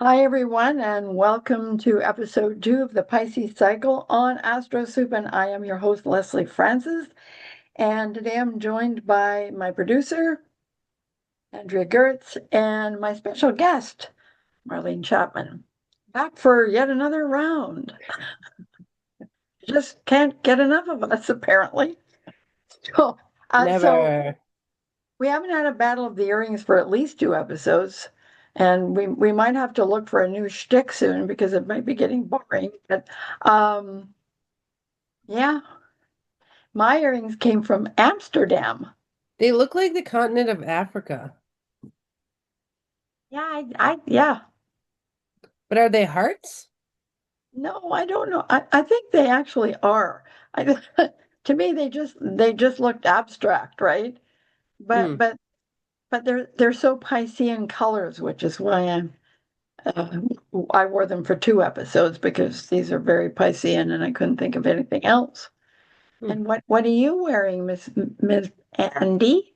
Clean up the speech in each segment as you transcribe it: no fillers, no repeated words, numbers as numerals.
Hi, everyone, and welcome to episode 2 of the Pisces Cycle on AstroSoup. And I am your host, Leslie Francis. And today I'm joined by my producer, Andrea Gertz, and my special guest, Marlene Chapman. Back for yet another round. Just can't get enough of us, apparently. So, so Never. we haven't had a battle of the earrings for at least 2 episodes. And we might have to look for a new shtick soon because it might be getting boring. But yeah, my earrings came from Amsterdam. They look like the continent of Africa. Yeah, yeah. But are they hearts? No, I don't know. I think they actually are. I, to me, they just looked abstract, right? But Hmm. but but they're so Piscean colors, which is why uh, I wore them for 2 episodes because these are very Piscean, and I couldn't think of anything else. Hmm. And what are you wearing, Miss Andy?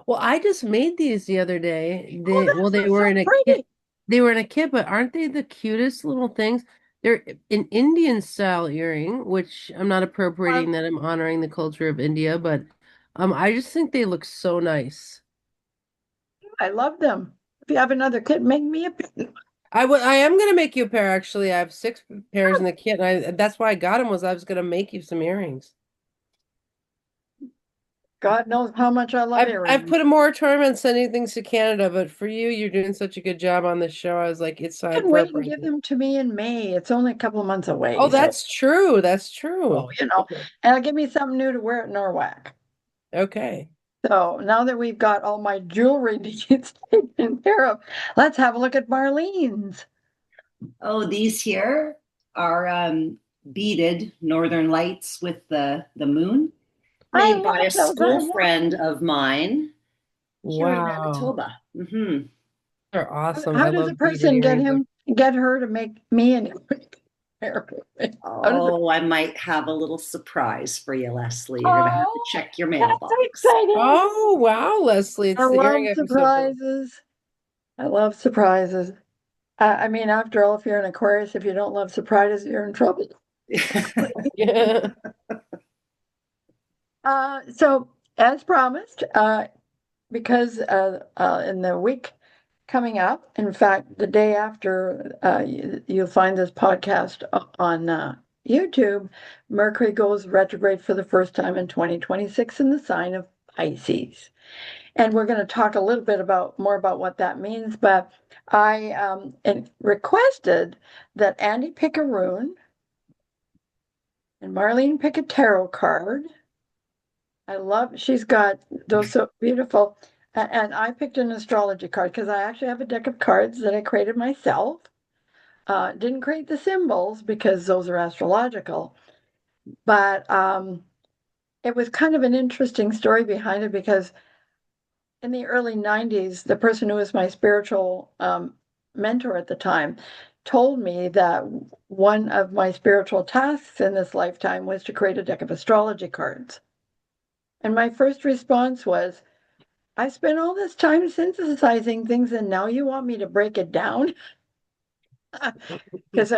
Well, I just made these the other day. Oh, They that's were so in a kit. pretty. They were in a kit, but aren't they the cutest little things? They're an Indian style earring, which I'm not Um, appropriating that I'm honoring the culture of India, but I just think they look so nice. I love them. If you have another kid, make me a pin. I am gonna make you a pair actually. I have six pairs in the kit, and that's why I got them was I was gonna make you some earrings. God knows how much I love I've earrings. put a moratorium on sending things to Canada, but for you, you're doing such a good job on this show. I was like, it's You time can for a wait and give present. them to me in May. It's only a couple of months away, Oh, so that's true. That's oh, true. and give me something new to wear at Norwalk. Okay. So now that we've got all my jewelry needs taken care of, let's have a look at Marlene's. Oh, these here are beaded northern lights with the moon, I made by love a those. I school love. friend of mine here in Wow. Manitoba. Hmm. They're awesome. I How does a love beaded person earrings. get her to make me an earring? How does it? Oh, I might have a little surprise for you, Leslie. You're going to have to Oh, check your that's so mailbox. exciting! Oh, wow, Leslie. I It's the love earring episode. surprises. I love surprises. I mean, after all, if you're an Aquarius, if you don't love surprises, you're in trouble. Yeah. So, as promised, because in the week coming up, in fact, the day after you'll find this podcast on YouTube, Mercury goes retrograde for the first time in 2026 in the sign of Pisces. And we're going to talk a little bit more about what that means. But I requested that Andy pick a rune and Marlene pick a tarot card. She's got those so beautiful. And I picked an astrology card because I actually have a deck of cards that I created myself. Didn't create the symbols because those are astrological, but it was kind of an interesting story behind it because in the early 90s, the person who was my spiritual mentor at the time told me that one of my spiritual tasks in this lifetime was to create a deck of astrology cards. And my first response was, I spent all this time synthesizing things, and now you want me to break it down? Because,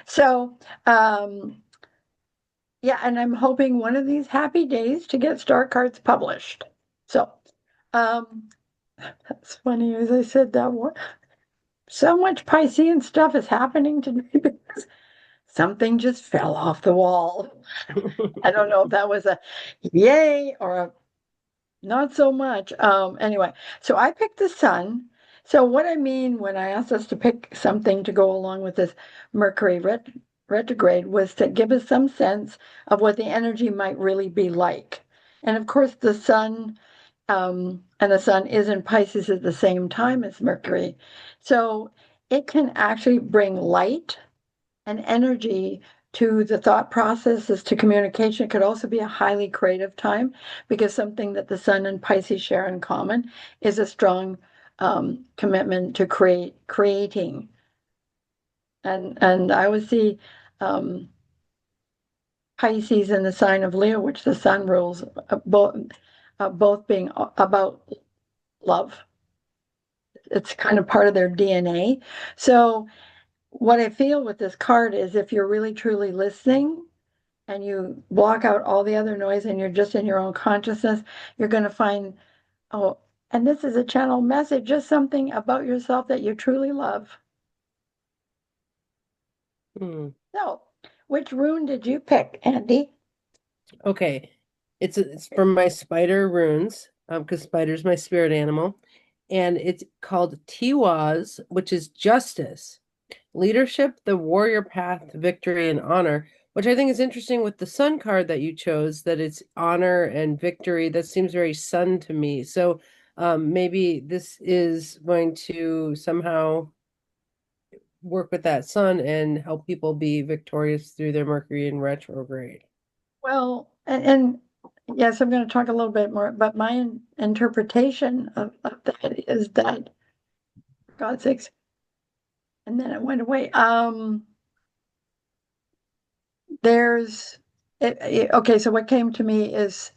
so, um, yeah, and I'm hoping one of these happy days to get Star Cards published. So, um, that's funny as I said that one. So much Piscean stuff is happening to me because something just fell off the wall. I don't know if that was a yay or a not so much. Anyway, so I picked the sun. So what I mean when I asked us to pick something to go along with this Mercury retrograde was to give us some sense of what the energy might really be like. And of course, and the sun is in Pisces at the same time as Mercury. So it can actually bring light and energy to the thought processes, to communication. It could also be a highly creative time because something that the sun and Pisces share in common is a strong commitment to creating. And I would see um, Pisces in the sign of Leo, which the sun rules, both being about love. It's kind of part of their DNA. So what I feel with this card is if you're really truly listening and you block out all the other noise and you're just in your own consciousness, you're going to find, oh, and this is a channel message, just something about yourself that you truly love. Hmm. So, which rune did you pick, Andy? Okay. It's from my spider runes, because spider's my spirit animal. And it's called Tiwaz, which is justice, leadership, the warrior path, victory, and honor, which I think is interesting with the sun card that you chose, that it's honor and victory. That seems very sun to me. So maybe this is going to somehow work with that sun and help people be victorious through their Mercury in retrograde. Well, and yes, I'm going to talk a little bit more, but my interpretation of that is that, for God's sakes, and then it went away. There's, okay, so what came to me is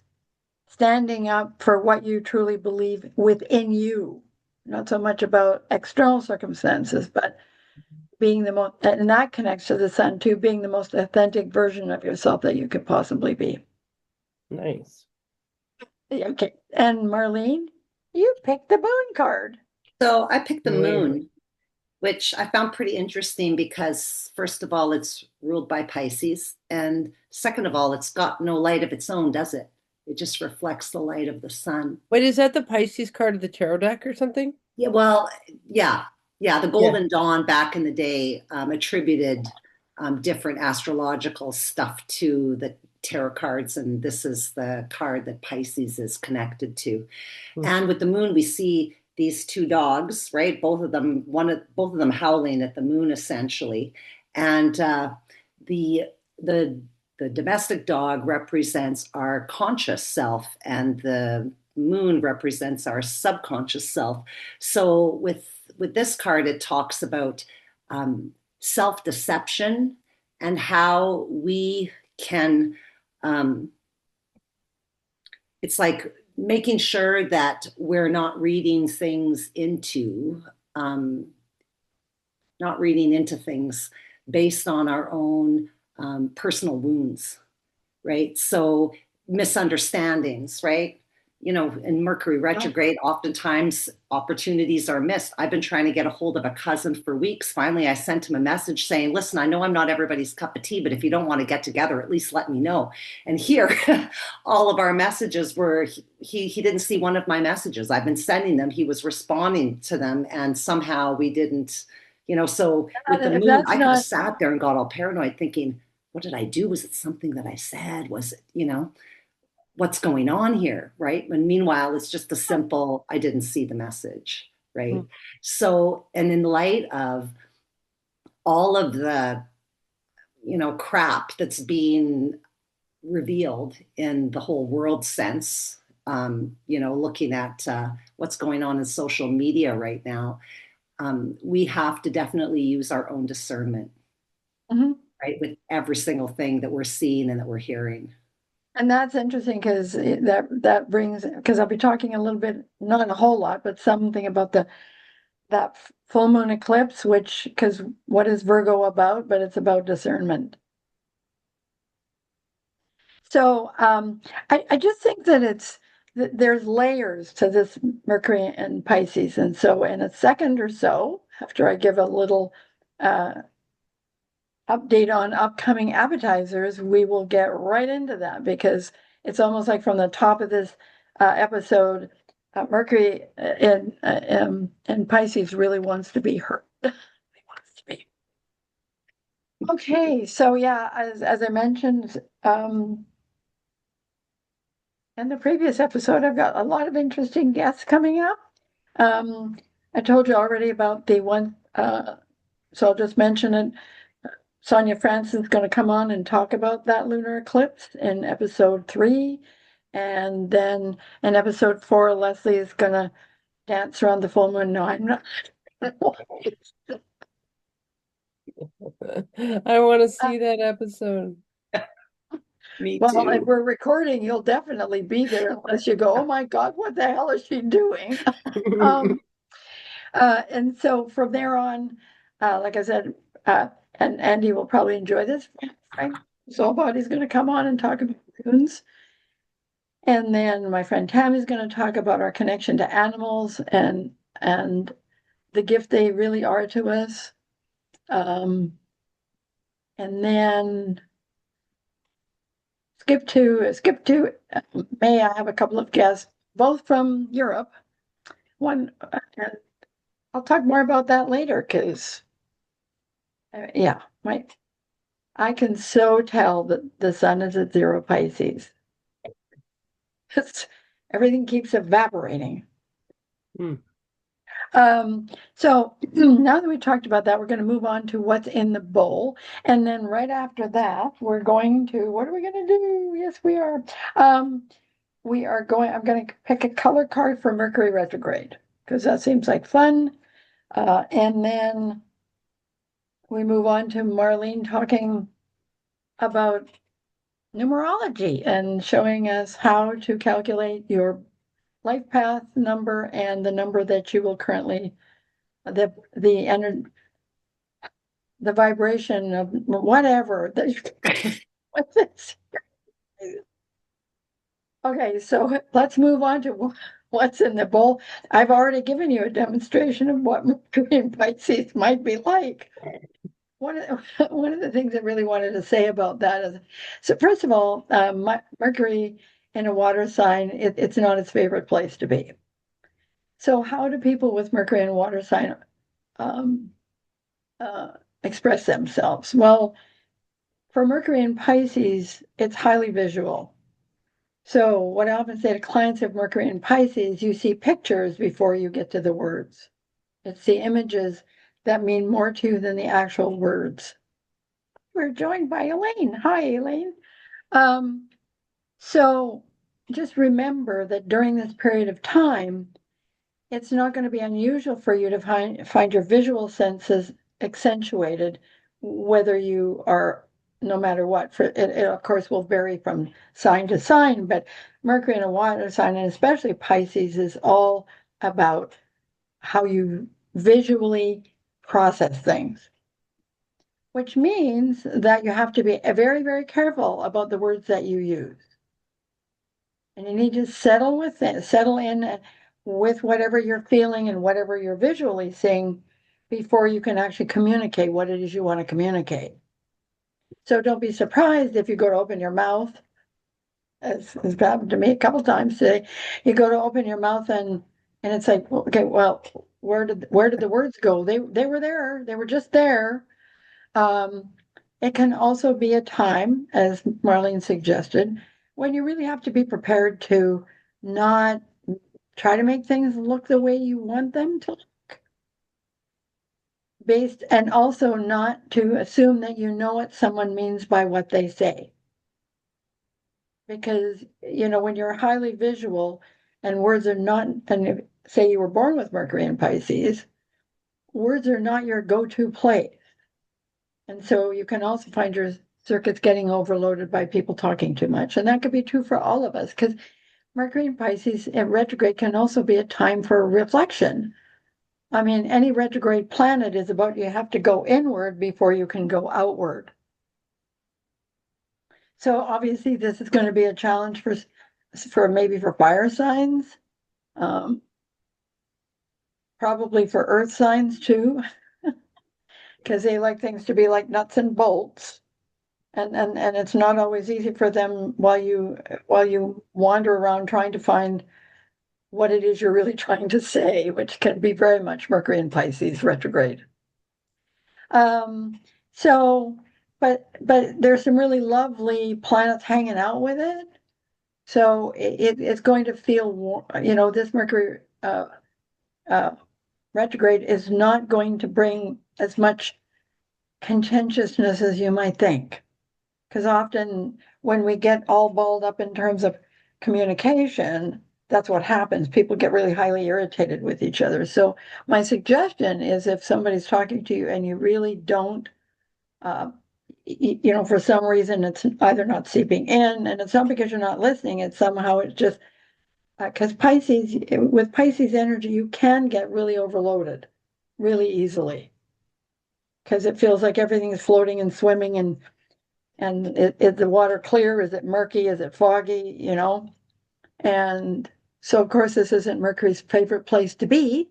standing up for what you truly believe within you, not so much about external circumstances, but being the most, and that connects to the sun too, being the most authentic version of yourself that you could possibly be. Nice. Okay, and Marlene, you picked the moon card. So I picked the Wait. moon, which I found pretty interesting because, first of all, it's ruled by Pisces. And second of all, it's got no light of its own, does it? It just reflects the light of the sun. Wait, is that the Pisces card of the tarot deck or something? Yeah, well, yeah. Yeah, the Yeah. Golden Dawn back in the day attributed different astrological stuff to the tarot cards, and this is the card that Pisces is connected to. Hmm. And with the moon, we see these two dogs, right? Both of them howling at the moon, essentially. And the the the domestic dog represents our conscious self, and the moon represents our subconscious self. So with this card, it talks about self-deception and how we can. It's like making sure that we're um, not reading into things based on our own personal wounds, right? So misunderstandings, right? You know, in Mercury retrograde, oftentimes opportunities are missed. I've been trying to get a hold of a cousin for weeks. Finally, I sent him a message saying, listen, I know I'm not everybody's cup of tea, but if you don't want to get together, at least let me know. And here, all of our messages were, he didn't see one of my messages. I've been sending them. He was responding to them. And somehow we didn't, you know, so with the If moon, that's I could have not, sat there and got all paranoid thinking, what did I do? Was it something that I said? Was it, you know, what's going on here, right? And meanwhile, it's just a simple, I didn't see the message, right? Hmm. So, and in light of all of the, you know, crap that's being revealed in the whole world sense, you know, looking at what's going on in social media right now, we have to definitely use our own discernment, mhm. right? With every single thing that we're seeing and that we're hearing. And that's interesting because that brings, because I'll be talking a little bit, not a whole lot, but something about that full moon eclipse, which, because what is Virgo about? But it's about discernment. So I just think that there's layers to this Mercury and Pisces. And so in a second or so, after I give a little uh, update on upcoming appetizers, we will get right into that because it's almost like from the top of this episode, Mercury in Pisces really wants to be heard. He wants to be. Okay, so yeah, as I mentioned in the previous episode, I've got a lot of interesting guests coming up. I told you already about the one, so I'll just mention it. Sonia Francis is going to come on and talk about that lunar eclipse in episode 3. And then in episode 4, Leslie is going to dance around the full moon. No, I'm not. I want to see that episode. Me Well, if too. we're recording, you'll definitely be there unless you go, oh my God, what the hell is she doing? Um, And so from there on, like I said, and Andy will probably enjoy this. Frank Soulbody's going to come on and talk about runes. And then my friend Tammy's going to talk about our connection to animals and the gift they really are to us. And then skip to May. I have a couple of guests, both from Europe. One, and I'll talk more about that later because, yeah, I can so tell that the sun is at 0 Pisces. Everything keeps evaporating. Hmm. So now that we talked about that, we're going to move on to what's in the bowl. And then right after that, we're going to, what are we going to do? Yes, we are. I'm going to pick a color card for Mercury retrograde because that seems like fun. And then we move on to Marlene talking about numerology and showing us how to calculate your life path number and the number that you will currently the the vibration of whatever what's this? Okay, so let's move on to what's in the bowl. I've already given you a demonstration of what Mercury in Pisces might be like. One of the things I really wanted to say about that is, so first of all, Mercury in a water sign, it's not its favorite place to be. So how do people with Mercury in a water sign um, express themselves? Well, for Mercury in Pisces, it's highly visual. So what I often say to clients of Mercury in Pisces, you see pictures before you get to the words. It's the images that mean more to you than the actual words. We're joined by Elaine. Hi, Elaine. Um, so just remember that during this period of time, it's not going to be unusual for you to find your visual senses accentuated, whether you are, no matter what. For it, of course, will vary from sign to sign, but Mercury in a water sign, and especially Pisces, is all about how you visually process things, which means that you have to be very, very careful about the words that you use. And you need to settle in with whatever you're feeling and whatever you're visually seeing before you can actually communicate what it is you want to communicate. So don't be surprised if you go to open your mouth, as has happened to me a couple times today. You go to open your mouth and it's like, okay, well, where did the words go? They were there. They were just there. Um, it can also be a time, as Marlene suggested, when you really have to be prepared to not try to make things look the way you want them to look, based, and also not to assume that you know what someone means by what they say. Because, when you're highly visual and words are not, and say you were born with Mercury in Pisces, words are not your go-to place. And so you can also find your circuits getting overloaded by people talking too much. And that could be true for all of us because Mercury in Pisces in retrograde can also be a time for reflection. I mean, any retrograde planet is about you have to go inward before you can go outward. So obviously this is going to be a challenge for maybe for fire signs, probably for earth signs too, because they like things to be like nuts and bolts. And it's not always easy for them while you wander around trying to find what it is you're really trying to say, which can be very much Mercury in Pisces retrograde. So, but there's some really lovely planets hanging out with it. So it's going to feel, this Mercury retrograde is not going to bring as much contentiousness as you might think. Because often when we get all balled up in terms of communication, that's what happens. People get really highly irritated with each other. So my suggestion is if somebody's talking to you and you really don't, for some reason it's either not seeping in, and it's not because you're not listening, it's somehow it's just because with Pisces energy, you can get really overloaded really easily because it feels like everything is floating and swimming, and is the water clear? Is it murky? Is it foggy? And so, of course, this isn't Mercury's favorite place to be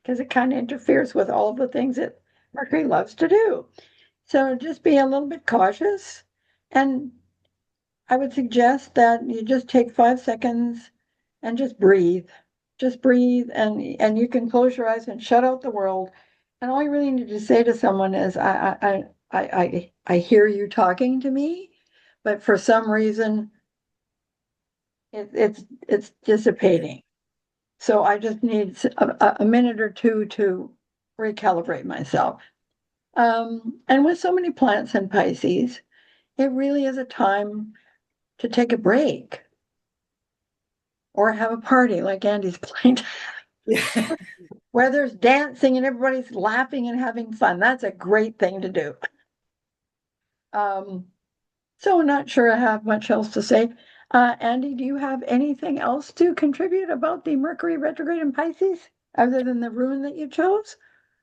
because it kind of interferes with all of the things that Mercury loves to do. So just be a little bit cautious. And I would suggest that you just take 5 seconds and just breathe. Just breathe, and you can close your eyes and shut out the world. And all you really need to say to someone is, I hear you talking to me, but for some reason it's dissipating. So I just need a minute or two to recalibrate myself. And with so many plants in Pisces, it really is a time to take a break or have a party like Andy's playing, where there's dancing and everybody's laughing and having fun. That's a great thing to do. So I'm not sure I have much else to say. Andy, do you have anything else to contribute about the Mercury retrograde in Pisces other than the rune that you chose?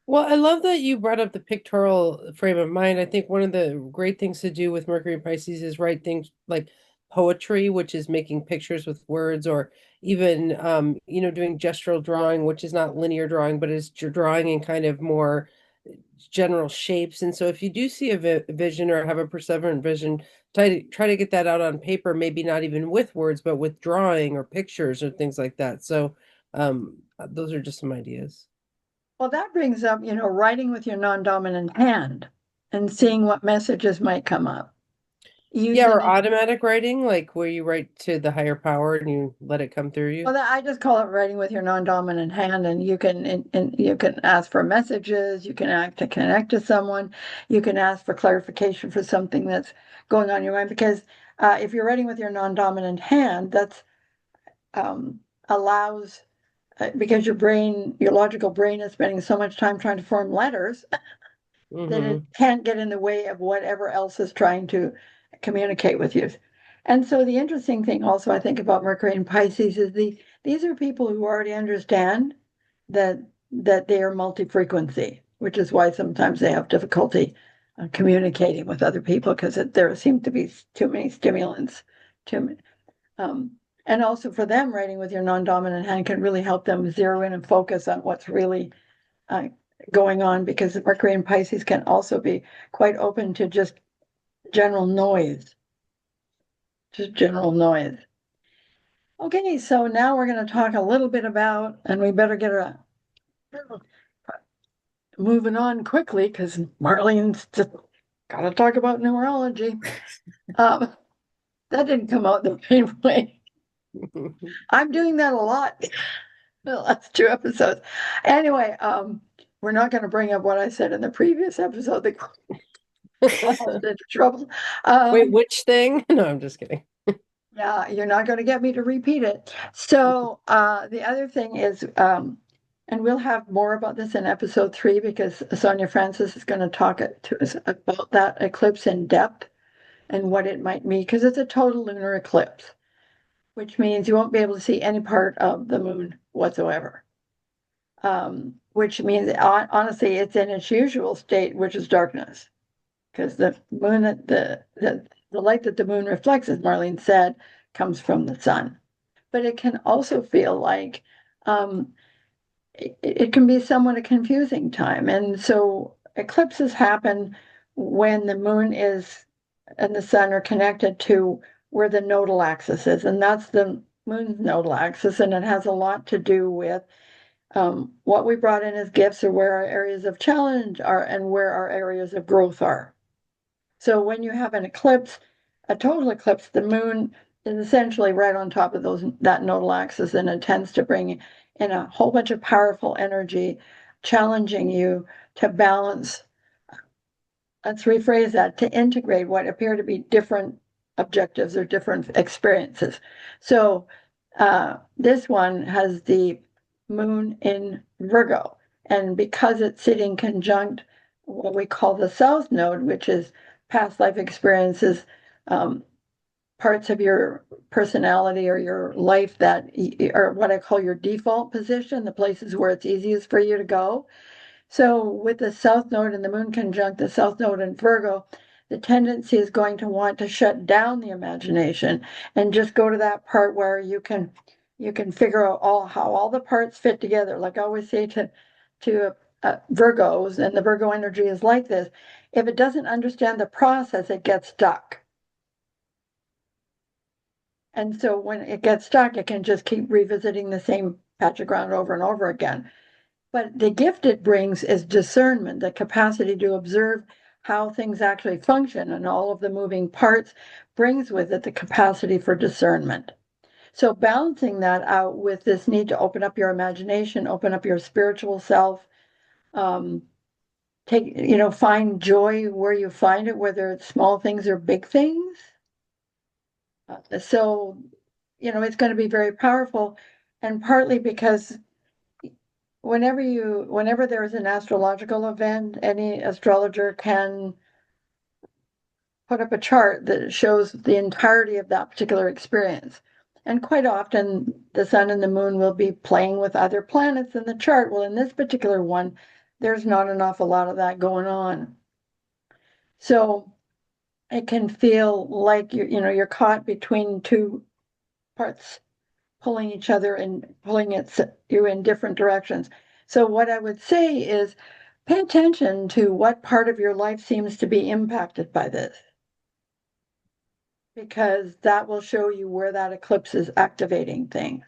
Well, I love that you brought up the pictorial frame of mind. I think one of the great things to do with Mercury and Pisces is write things like poetry, which is making pictures with words, or even doing gestural drawing, which is not linear drawing, but is drawing in kind of more general shapes. And so if you do see a vision or have a perseverant vision, try to get that out on paper, maybe not even with words, but with drawing or pictures or things like that. So those are just some ideas. Well, that brings up, writing with your non-dominant hand and seeing what messages might come up. Yeah, or Using, automatic writing, like where you write to the higher power and you let it come through you. well, I just call it writing with your non-dominant hand, and you can ask for messages, you can act to connect to someone, you can ask for clarification for something that's going on in your mind. Because if you're writing with your non-dominant hand, that's allows because your logical brain is spending so much time trying to form letters that it Mm-hmm. can't get in the way of whatever else is trying to communicate with you. And so the interesting thing also I think about Mercury and Pisces is these are people who already understand that they are multi-frequency, which is why sometimes they have difficulty communicating with other people because there seem to be too many stimulants. Too, um, and also for them, writing with your non-dominant hand can really help them zero in and focus on what's really uh, going on, because Mercury and Pisces can also be quite open to just general noise, just general noise. Okay, so now we're going to talk a little bit about, and we better get moving on quickly because Marlene's just got to talk about numerology. Um, that didn't come out the same way. I'm doing that a lot the last 2 episodes. Anyway, we're not going to bring up what I said in the previous episode that got us into trouble. Wait, which thing? No, I'm just kidding. Yeah, you're not going to get me to repeat it. So the other thing is, and we'll have more about this in episode 3 because Sonia Francis is going to talk to us about that eclipse in depth and what it might mean, because it's a total lunar eclipse, which means you won't be able to see any part of the moon whatsoever. Which means, honestly, it's in its usual state, which is darkness, because the moon, the light that the moon reflects, as Marlene said, comes from the sun. But it can also feel like it can be somewhat a confusing time. And so eclipses happen when the moon is and the sun are connected to where the nodal axis is, and that's the moon's nodal axis, and it has a lot to do with what we brought in as gifts, or where our areas of challenge are and where our areas of growth are. So when you have an eclipse, a total eclipse, the moon is essentially right on top of that nodal axis, and it tends to bring in a whole bunch of powerful energy, challenging you to balance. Let's rephrase that, to integrate what appear to be different objectives or different experiences. So this one has the moon in Virgo, and because it's sitting conjunct what we call the South Node, which is past life experiences, um, parts of your personality or your life that are what I call your default position, the places where it's easiest for you to go. So with the South Node and the Moon conjunct the South Node in Virgo, the tendency is going to want to shut down the imagination and just go to that part where you can figure out how all the parts fit together. Like I always say to Virgos, and the Virgo energy is like this: if it doesn't understand the process, it gets stuck. And so when it gets stuck, it can just keep revisiting the same patch of ground over and over again. But the gift it brings is discernment, the capacity to observe how things actually function, and all of the moving parts brings with it the capacity for discernment. So balancing that out with this need to open up your imagination, open up your spiritual self, find joy where you find it, whether it's small things or big things. So, it's going to be very powerful, and partly because whenever there is an astrological event, any astrologer can put up a chart that shows the entirety of that particular experience. And quite often, the sun and the moon will be playing with other planets in the chart. Well, in this particular one, there's not an awful lot of that going on. So it can feel like you're caught between two parts pulling each other and pulling you in different directions. So what I would say is pay attention to what part of your life seems to be impacted by this, because that will show you where that eclipse is activating things.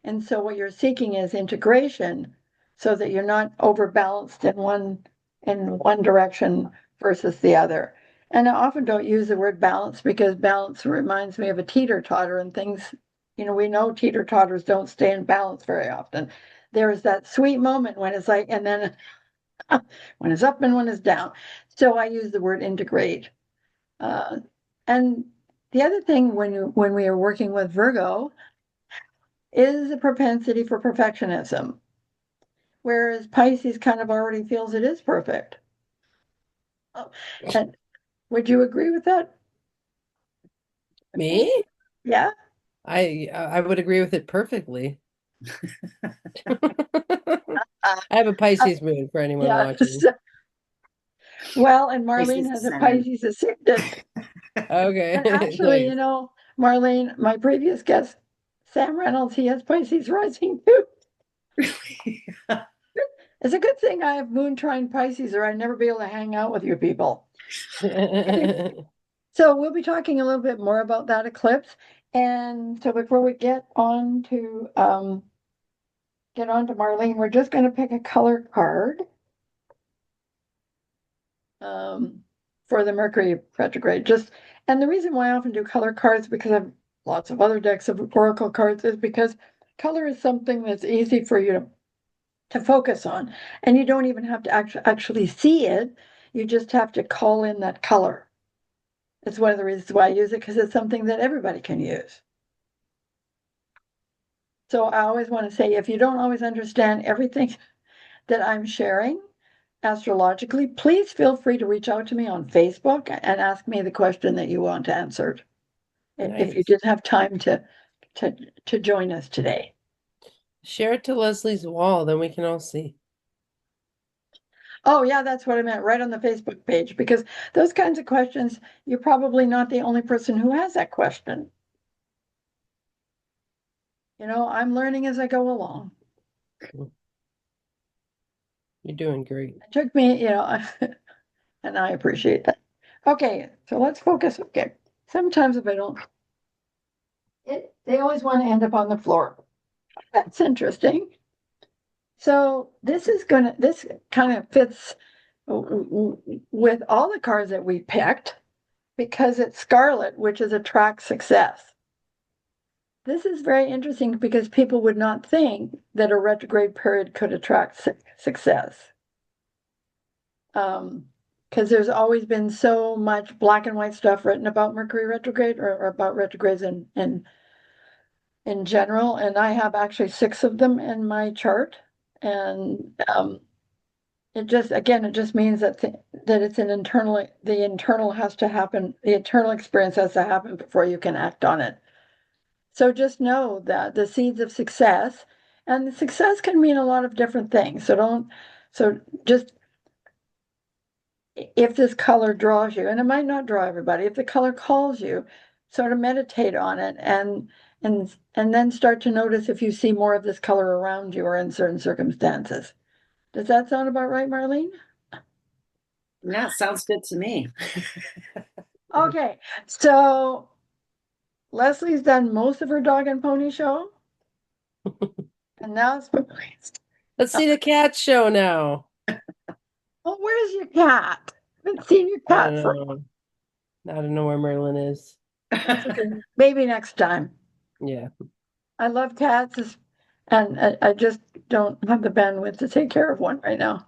And so what you're seeking is integration so that you're not overbalanced in one direction versus the other. And I often don't use the word balance because balance reminds me of a teeter-totter, and things, we know teeter-totters don't stay in balance very often. There is that sweet moment when it's like, and then when it's up and when it's down. So I use the word integrate. And the other thing when we are working with Virgo is a propensity for perfectionism, whereas Pisces kind of already feels it is perfect. And would you agree with that? Me? Yeah. I would agree with it perfectly. I have a Pisces moon for anyone Yeah. watching. Well, and Marlene Pisces has a ascendant. Pisces ascendant. Okay. And actually, Thanks. Marlene, my previous guest, Sam Reynolds, he has Pisces rising too. It's a good thing I have Moon trine Pisces, or I'd never be able to hang out with you people. So we'll be talking a little bit more about that eclipse. And so before we get on to Marlene, we're just going to pick a color card for the Mercury retrograde. And the reason why I often do color cards, because I have lots of other decks of oracle cards, is because color is something that's easy for you to focus on, and you don't even have to actually see it. You just have to call in that color. It's one of the reasons why I use it, because it's something that everybody can use. So I always want to say, if you don't always understand everything that I'm sharing astrologically, please feel free to reach out to me on Facebook and ask me the question that you want answered. If you Nice. didn't have time to join us today. Share it to Leslie's wall, then we can all see. Oh, yeah, that's what I meant, right on the Facebook page, because those kinds of questions, you're probably not the only person who has that question. I'm learning as I go along. You're doing great. It took me, and I appreciate that. Okay, so let's focus. Okay, sometimes if I don't, they always want to end up on the floor. That's interesting. So this kind of fits with all the cards that we picked, because it's Scarlet, which is attract success. This is very interesting because people would not think that a retrograde period could attract success. Because there's always been so much black and white stuff written about Mercury retrograde, or about retrogrades in general. And I have actually 6 of them in my chart. And it just, again, it just means that that it's an internal, the internal has to happen, the internal experience has to happen before you can act on it. So just know that the seeds of success, and the success can mean a lot of different things. So just, if this color draws you, and it might not draw everybody, if the color calls you, sort of meditate on it and then start to notice if you see more of this color around you or in certain circumstances. Does that sound about right, Marlene? Yeah, sounds good to me. Okay, so Leslie's done most of her dog and pony show, and now it's Let's see the cat show now. well, where's your cat? I haven't seen your I cat don't for know. I don't know where Merlin is. okay, maybe next time. Yeah. I love cats, and I just don't have the bandwidth to take care of one right now.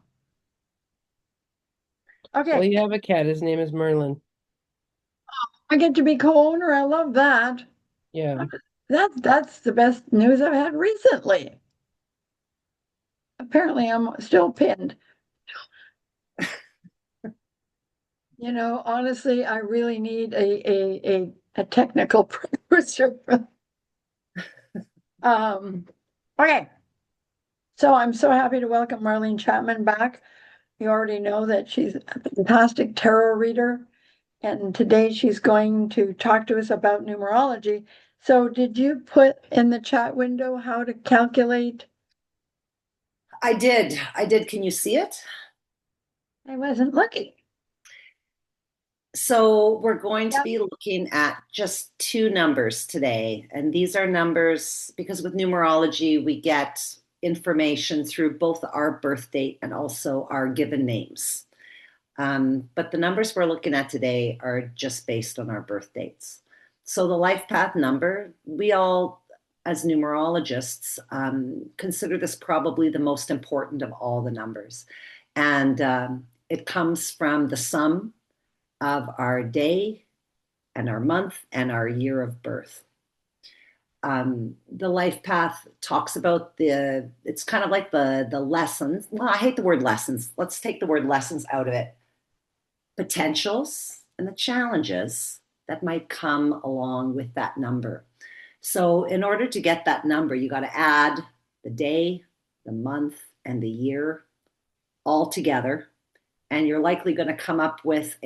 Well, Okay, you have a cat. His name is Merlin. I get to be co-owner. I love that. Yeah. That's the best news I've had recently. Apparently, I'm still pinned. You know, honestly, I really need a technical producer. Um, okay. So I'm so happy to welcome Marlene Chapman back. You already know that she's a fantastic tarot reader, and today she's going to talk to us about numerology. So did you put in the chat window how to calculate? I did. I did. Can you see it? I wasn't looking. So we're going to Yep. be looking at just two numbers today. And these are numbers because with numerology, we get information through both our birth date and also our given names. But the numbers we're looking at today are just based on our birth dates. So the life path number, we all, as numerologists, consider this probably the most important of all the numbers. And it comes from the sum of our day and our month and our year of birth. The life path talks about it's kind of like the lessons. Well, I hate the word lessons. Let's take the word lessons out of it. Potentials and the challenges that might come along with that number. So in order to get that number, you got to add the day, the month, and the year all together. And you're likely going to come up with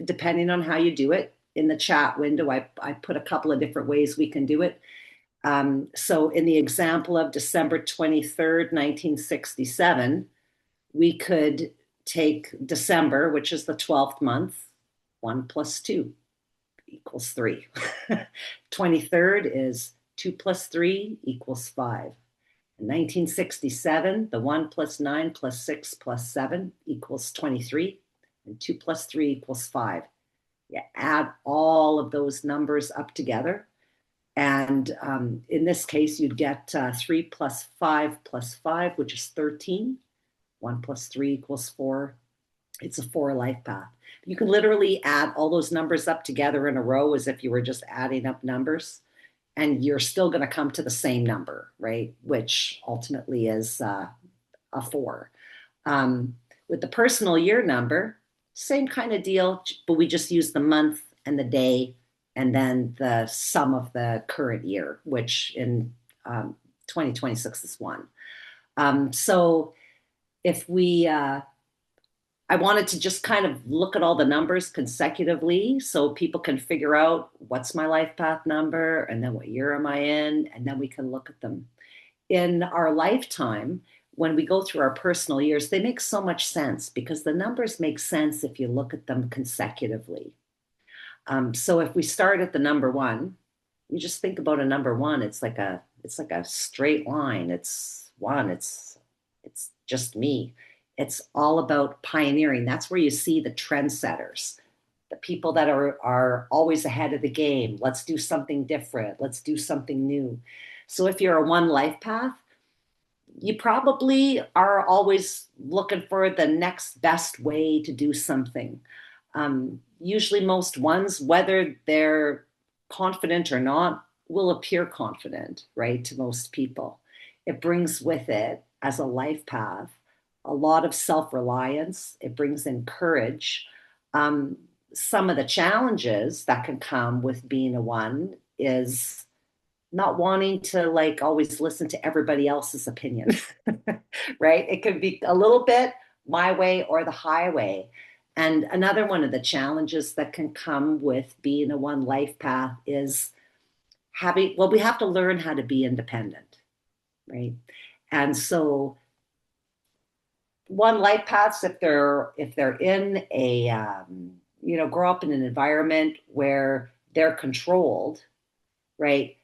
depending on how you do it. In the chat window, I put a couple of different ways we can do it. So in the example of December 23rd, 1967, we could take December, which is the 12th month, 1 plus 2 equals 3. 23rd is 2 plus 3 equals 5. In 1967, the 1 plus 9 plus 6 plus 7 equals 23, and 2 plus 3 equals 5. You add all of those numbers up together, and in this case, you'd get 3 plus 5 plus 5, which is 13. 1 plus 3 equals 4. It's a 4 life path. You can literally add all those numbers up together in a row as if you were just adding up numbers, and you're still going to come to the same number, right? Which ultimately is a 4. With the personal year number, same kind of deal, but we just use the month and the day and then the sum of the current year, which in 2026 is 1. So if we I wanted to just kind of look at all the numbers consecutively so people can figure out what's my life path number and then what year am I in, and then we can look at them. In our lifetime, when we go through our personal years, they make so much sense because the numbers make sense if you look at them consecutively. So if we start at the number 1, you just think about a number 1. It's like a straight line. It's 1. It's just me. It's all about pioneering. That's where you see the trendsetters, the people that are always ahead of the game. Let's do something different. Let's do something new. So if you're a 1 life path, you probably are always looking for the next best way to do something. Usually most ones, whether they're confident or not, will appear confident, right, to most people. It brings with it, as a life path, a lot of self-reliance. It brings in courage. Some of the challenges that can come with being a one is not wanting to like always listen to everybody else's opinion, right? It could be a little bit my way or the highway. And another one of the challenges that can come with being a one life path is we have to learn how to be independent, right? And so one life paths, if they're in a grow up in an environment where they're controlled, right?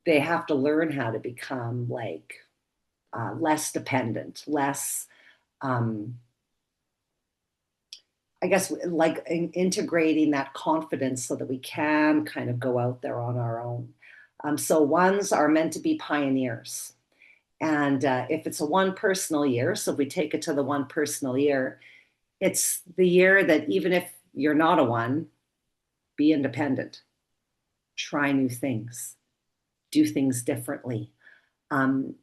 They have to learn how to become like less dependent, less I guess like integrating that confidence so that we can kind of go out there on our own. So ones are meant to be pioneers. And if it's a one personal year, so if we take it to the one personal year, it's the year that even if you're not a one, be independent, try new things, do things differently. And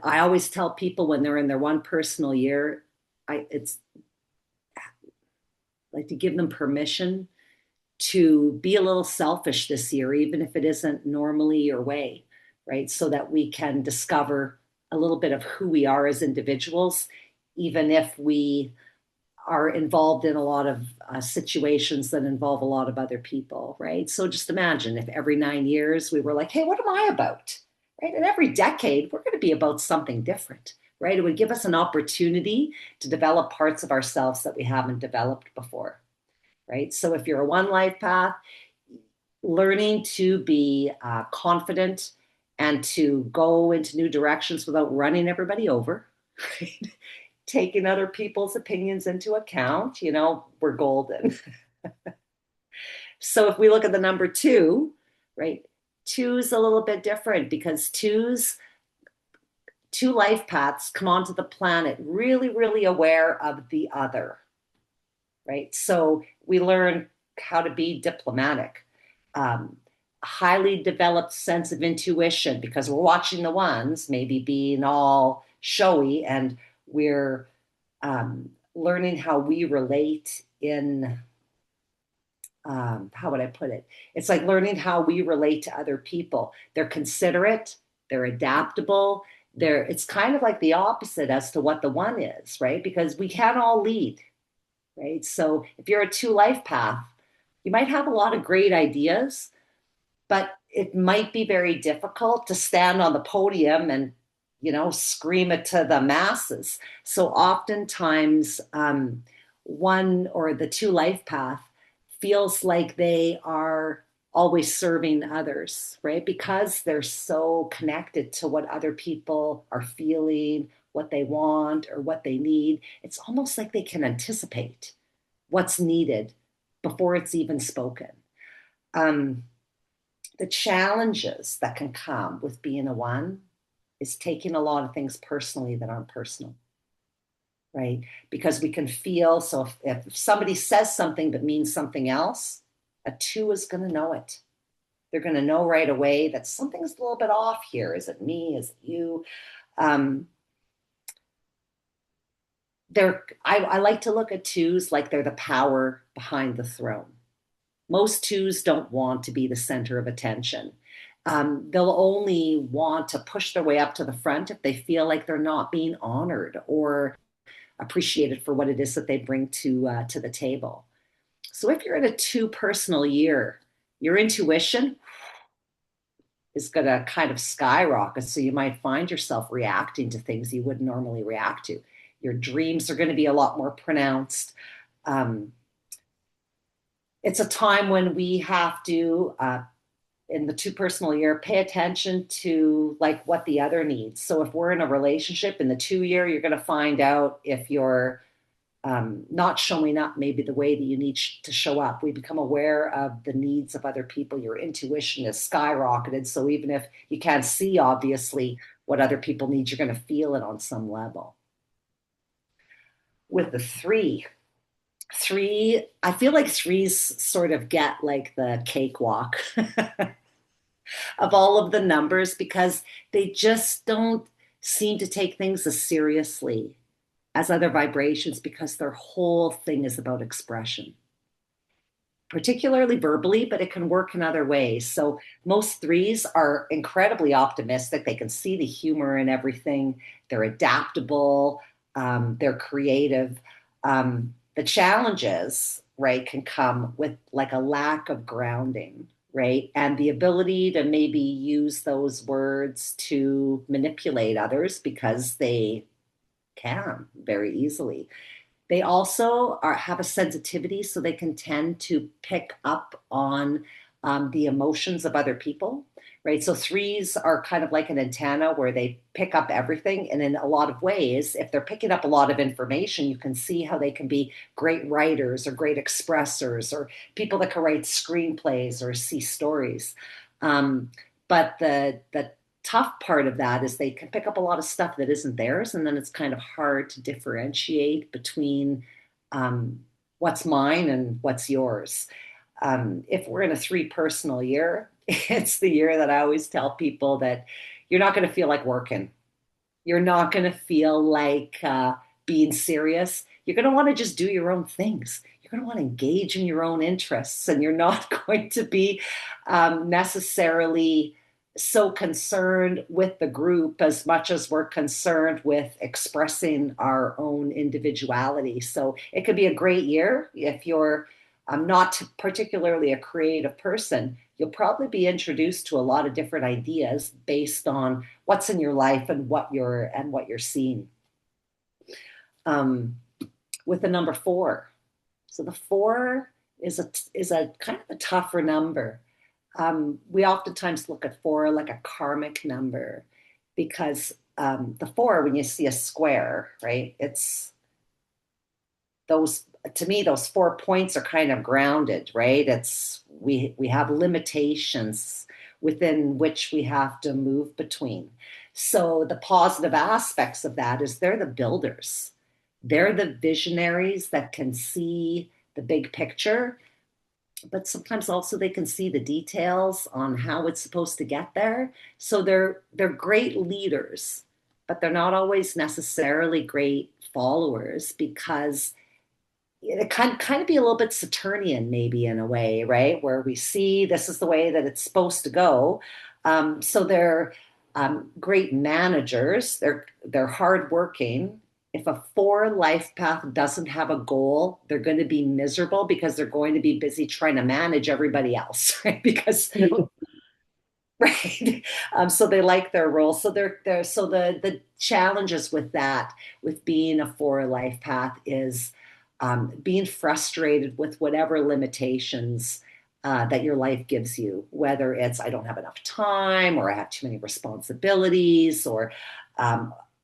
I always tell people when they're in their one personal year, it's like to give them permission to be a little selfish this year, even if it isn't normally your way, right? So that we can discover a little bit of who we are as individuals, even if we are involved in a lot of situations that involve a lot of other people, right? So just imagine if every 9 years we were like, hey, what am I about? Right? And every decade, we're going to be about something different, right? It would give us an opportunity to develop parts of ourselves that we haven't developed before, right? So if you're a one life path, learning to be confident and to go into new directions without running everybody over, right? Taking other people's opinions into account, we're golden. So if we look at the number two, right? Two is a little bit different because two life paths come onto the planet really, really aware of the other, right? So we learn how to be diplomatic, highly developed sense of intuition because we're watching the ones maybe being all showy, and we're learning how we relate in how would I put it? It's like learning how we relate to other people. They're considerate, they're adaptable. It's kind of like the opposite as to what the one is, right? Because we can't all lead, right? So if you're a two life path, you might have a lot of great ideas, but it might be very difficult to stand on the podium and scream it to the masses. So oftentimes one or the two life path feels like they are always serving others, right? Because they're so connected to what other people are feeling, what they want or what they need. It's almost like they can anticipate what's needed before it's even spoken. The challenges that can come with being a one is taking a lot of things personally that aren't personal, right? Because we can feel, so if somebody says something but means something else, a two is going to know it. They're going to know right away that something's a little bit off here. Is it me? Is it you? I like to look at twos like they're the power behind the throne. Most twos don't want to be the center of attention. They'll only want to push their way up to the front if they feel like they're not being honored or appreciated for what it is that they bring to the table. So if you're in a two personal year, your intuition is going to kind of skyrocket. So you might find yourself reacting to things you wouldn't normally react to. Your dreams are going to be a lot more pronounced. It's a time when we have to, in the two personal year, pay attention to like what the other needs. So if we're in a relationship in the 2 year, you're going to find out if you're not showing up maybe the way that you need to show up. We become aware of the needs of other people. Your intuition is skyrocketed. So even if you can't see, obviously, what other people need, you're going to feel it on some level. With the three, I feel like threes sort of get like the cakewalk of all of the numbers because they just don't seem to take things as seriously as other vibrations because their whole thing is about expression, particularly verbally, but it can work in other ways. So most threes are incredibly optimistic. They can see the humor in everything. They're adaptable. They're creative. The challenges, right, can come with like a lack of grounding, right? And the ability to maybe use those words to manipulate others because they can very easily. They also have a sensitivity, so they can tend to pick up on the emotions of other people, right? So threes are kind of like an antenna where they pick up everything. And in a lot of ways, if they're picking up a lot of information, you can see how they can be great writers or great expressors or people that can write screenplays or see stories. But the tough part of that is they can pick up a lot of stuff that isn't theirs, and then it's kind of hard to differentiate between what's mine and what's yours. If we're in a three personal year, it's the year that I always tell people that you're not going to feel like working. You're not going to feel like being serious. You're going to want to just do your own things. You're going to want to engage in your own interests, and you're not going to be necessarily so concerned with the group as much as we're concerned with expressing our own individuality. So it could be a great year if you're not particularly a creative person. You'll probably be introduced to a lot of different ideas based on what's in your life and what you're seeing. With the number 4, so the 4 is a kind of a tougher number. We oftentimes look at 4 like a karmic number because the 4, when you see a square, right, it's those, to me, those 4 points are kind of grounded, right? It's we have limitations within which we have to move between. So the positive aspects of that is they're the builders. They're the visionaries that can see the big picture, but sometimes also they can see the details on how it's supposed to get there. So they're great leaders, but they're not always necessarily great followers because it kind of be a little bit Saturnian maybe in a way, right? Where we see this is the way that it's supposed to go. So they're great managers. They're hardworking. If a 4 life path doesn't have a goal, they're going to be miserable because they're going to be busy trying to manage everybody else, right? Because right. So they like their role. So they're so the challenges with that, with being a 4 life path is being frustrated with whatever limitations that your life gives you, whether it's I don't have enough time or I have too many responsibilities or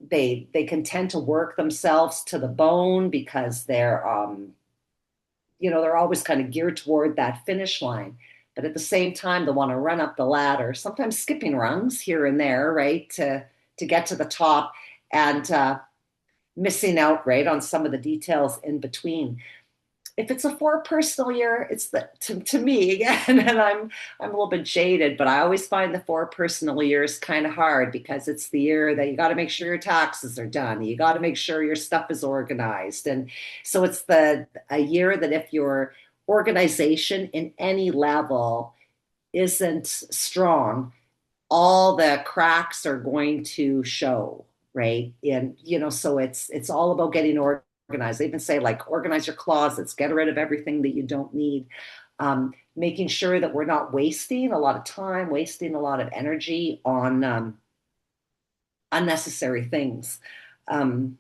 they can tend to work themselves to the bone because they're they're always kind of geared toward that finish line. But at the same time, they want to run up the ladder, sometimes skipping rungs here and there, right, to get to the top and missing out, right, on some of the details in between. If it's a 4 personal year, it's to me again, and I'm a little bit jaded, but I always find the 4 personal years kind of hard because it's the year that you got to make sure your taxes are done, you got to make sure your stuff is organized, and so it's a year that if your organization in any level isn't strong, all the cracks are going to show, right? And so it's all about getting organized. They even say like organize your closets, get rid of everything that you don't need. Making sure that we're not wasting a lot of time, wasting a lot of energy on unnecessary things. Am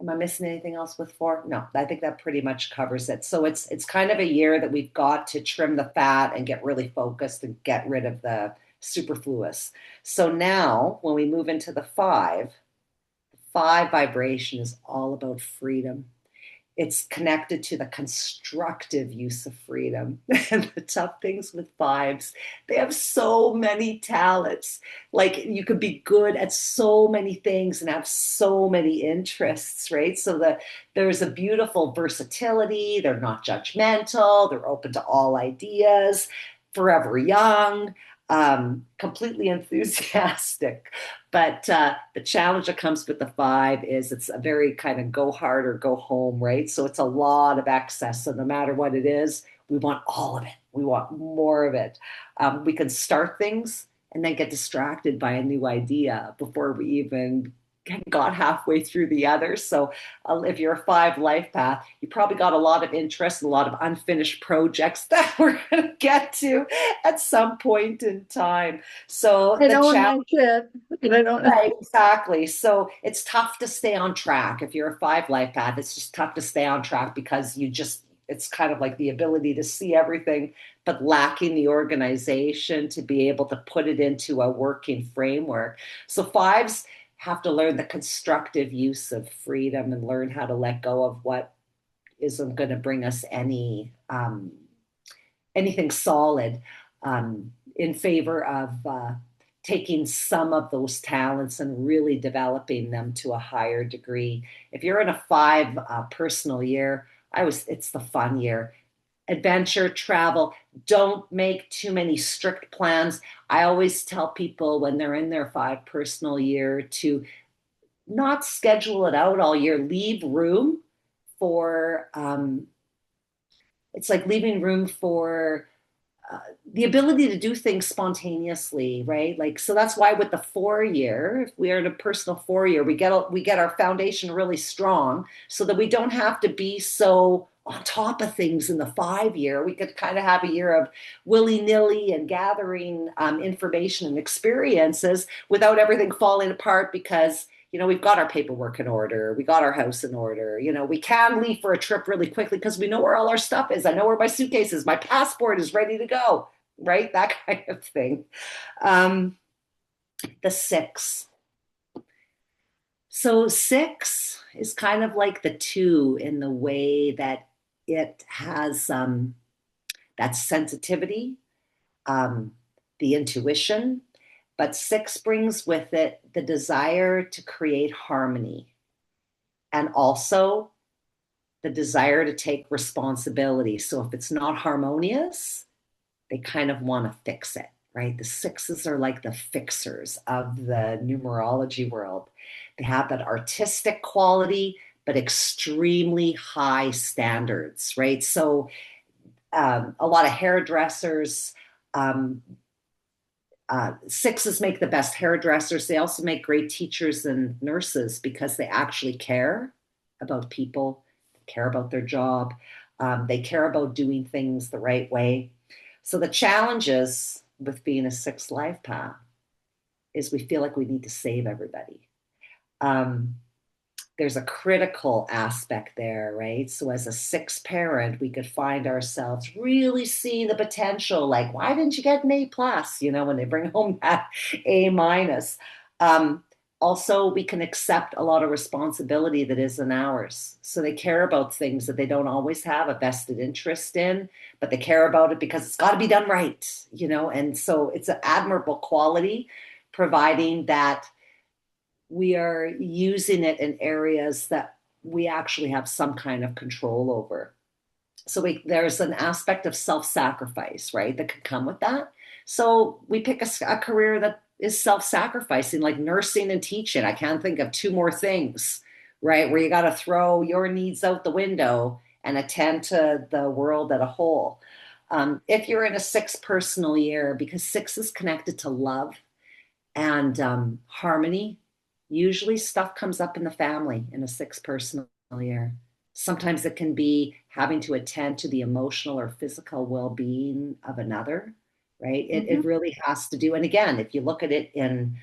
I missing anything else with 4? No, I think that pretty much covers it. So it's kind of a year that we've got to trim the fat and get really focused and get rid of the superfluous. So now when we move into the 5 vibration is all about freedom. It's connected to the constructive use of freedom. And the tough things with 5s, they have so many talents. Like you could be good at so many things and have so many interests, right? So there's a beautiful versatility. They're not judgmental. They're open to all ideas, forever young. completely enthusiastic. But the challenge that comes with the 5 is it's a very kind of go hard or go home, right? So it's a lot of excess. So no matter what it is, we want all of it. We want more of it. We can start things and then get distracted by a new idea before we even got halfway through the others. So if you're a 5 life path, you probably got a lot of interest, a lot of unfinished projects that we're going to get to at some point in time. So I the don't challenge, like it. I don't. right, exactly. So it's tough to stay on track. If you're a 5 life path, it's just tough to stay on track because it's kind of like the ability to see everything, but lacking the organization to be able to put it into a working framework. So 5s have to learn the constructive use of freedom and learn how to let go of what isn't going to bring us anything solid, in favor of taking some of those talents and really developing them to a higher degree. If you're in a 5 personal year, it's the fun year. Adventure, travel, don't make too many strict plans. I always tell people when they're in their 5 personal year to not schedule it out all year. Leave room for, it's like leaving room for the ability to do things spontaneously, right? Like, so that's why with the 4 year, if we are in a personal 4 year, we get our foundation really strong so that we don't have to be so on top of things in the 5 year. We could kind of have a year of willy-nilly and gathering information and experiences without everything falling apart because we've got our paperwork in order. We got our house in order. We can leave for a trip really quickly because we know where all our stuff is. I know where my suitcase is. My passport is ready to go, right? That kind of thing. The 6. So 6 is kind of like the 2 in the way that it has that sensitivity, the intuition, but 6 brings with it the desire to create harmony and also the desire to take responsibility. So if it's not harmonious, they kind of want to fix it, right? The 6s are like the fixers of the numerology world. They have that artistic quality, but extremely high standards, right? So a lot of hairdressers, 6s make the best hairdressers. They also make great teachers and nurses because they actually care about people, they care about their job, they care about doing things the right way. So the challenges with being a 6 life path is we feel like we need to save everybody. There's a critical aspect there, right? So as a 6 parent, we could find ourselves really see the potential, like, why didn't you get an A plus, when they bring home that A minus. Also, we can accept a lot of responsibility that isn't ours. So they care about things that they don't always have a vested interest in, but they care about it because it's got to be done right, and so it's an admirable quality, providing that we are using it in areas that we actually have some kind of control over. So there's an aspect of self-sacrifice, right, that could come with that. So we pick a career that is self-sacrificing, like nursing and teaching. I can't think of 2 more things, right, where you got to throw your needs out the window and attend to the world as a whole. If you're in a 6 personal year, because 6 is connected to love and harmony, usually stuff comes up in the family in a 6 personal year. Sometimes it can be having to attend to the emotional or physical well-being of another, right? It really has to do. And again, if you look at it in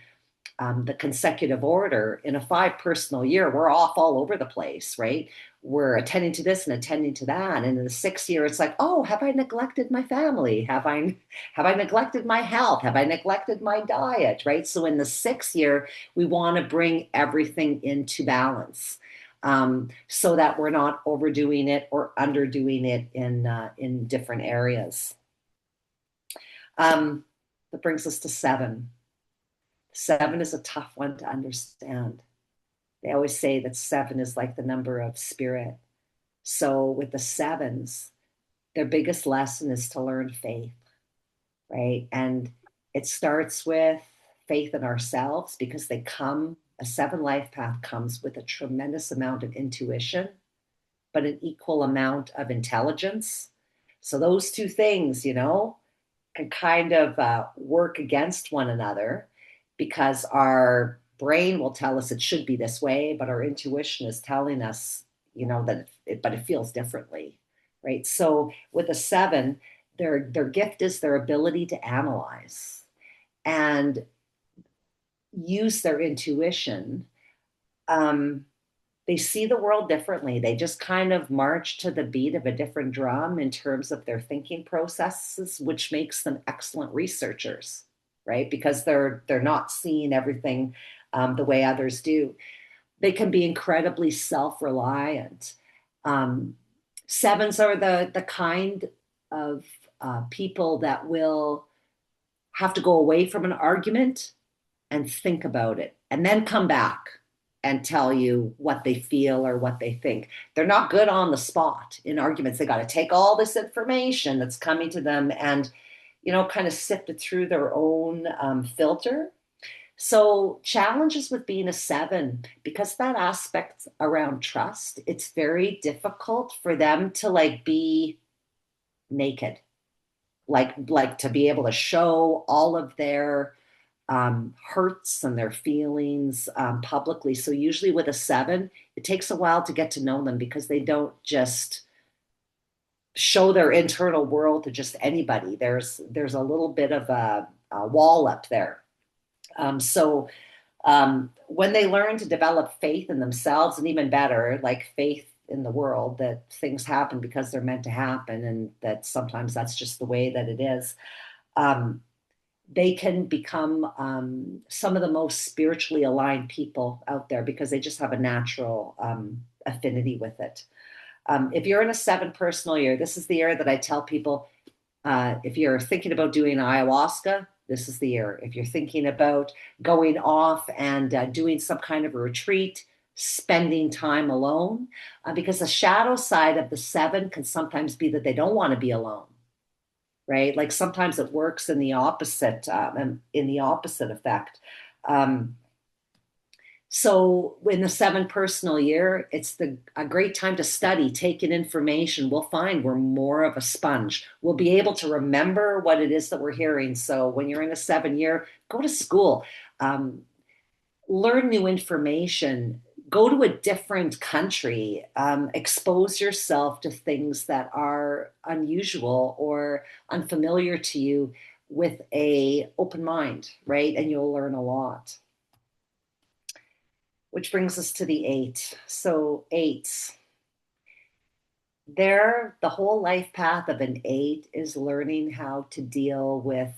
the consecutive order, in a 5 personal year, we're off all over the place, right? We're attending to this and attending to that. And in the 6th year, it's like, oh, have I neglected my family? Have I neglected my health? Have I neglected my diet? Right? So in the 6th year, we want to bring everything into balance, so that we're not overdoing it or underdoing it in different areas. That brings us to 7. 7 is a tough one to understand. They always say that 7 is like the number of spirit. So with the 7s, their biggest lesson is to learn faith, right? And It starts with faith in ourselves because a 7 life path comes with a tremendous amount of intuition, but an equal amount of intelligence. So those two things, can kind of work against one another because our brain will tell us it should be this way, but our intuition is telling us, but it feels differently, right? So with a 7, their gift is their ability to analyze and use their intuition. They see the world differently. They just kind of march to the beat of a different drum in terms of their thinking processes, which makes them excellent researchers, right? Because they're not seeing everything the way others do. They can be incredibly self-reliant. Sevens are the kind of people that will have to go away from an argument and think about it and then come back and tell you what they feel or what they think. They're not good on the spot in arguments. They got to take all this information that's coming to them and, kind of sift it through their own filter. So challenges with being a 7, because that aspect around trust, it's very difficult for them to be naked, like to be able to show all of their hurts and their feelings publicly. So usually with a 7, it takes a while to get to know them because they don't just show their internal world to just anybody. There's a little bit of a wall up there. So when they learn to develop faith in themselves, and even better, like faith in the world, that things happen because they're meant to happen, and that sometimes that's just the way that it is, they can become some of the most spiritually aligned people out there because they just have a natural affinity with it. If you're in a 7 personal year, this is the year that I tell people, if you're thinking about doing ayahuasca, this is the year. If you're thinking about going off and doing some kind of a retreat, spending time alone, because the shadow side of the 7 can sometimes be that they don't want to be alone, right? Like sometimes it works in the opposite, effect. So in the 7 personal year, it's a great time to study, take in information. We'll find we're more of a sponge. We'll be able to remember what it is that we're hearing. So when you're in a 7 year, go to school, learn new information, go to a different country, expose yourself to things that are unusual or unfamiliar to you with an open mind, right? And you'll learn a lot. Which brings us to the 8. So 8s, the whole life path of an 8 is learning how to deal with,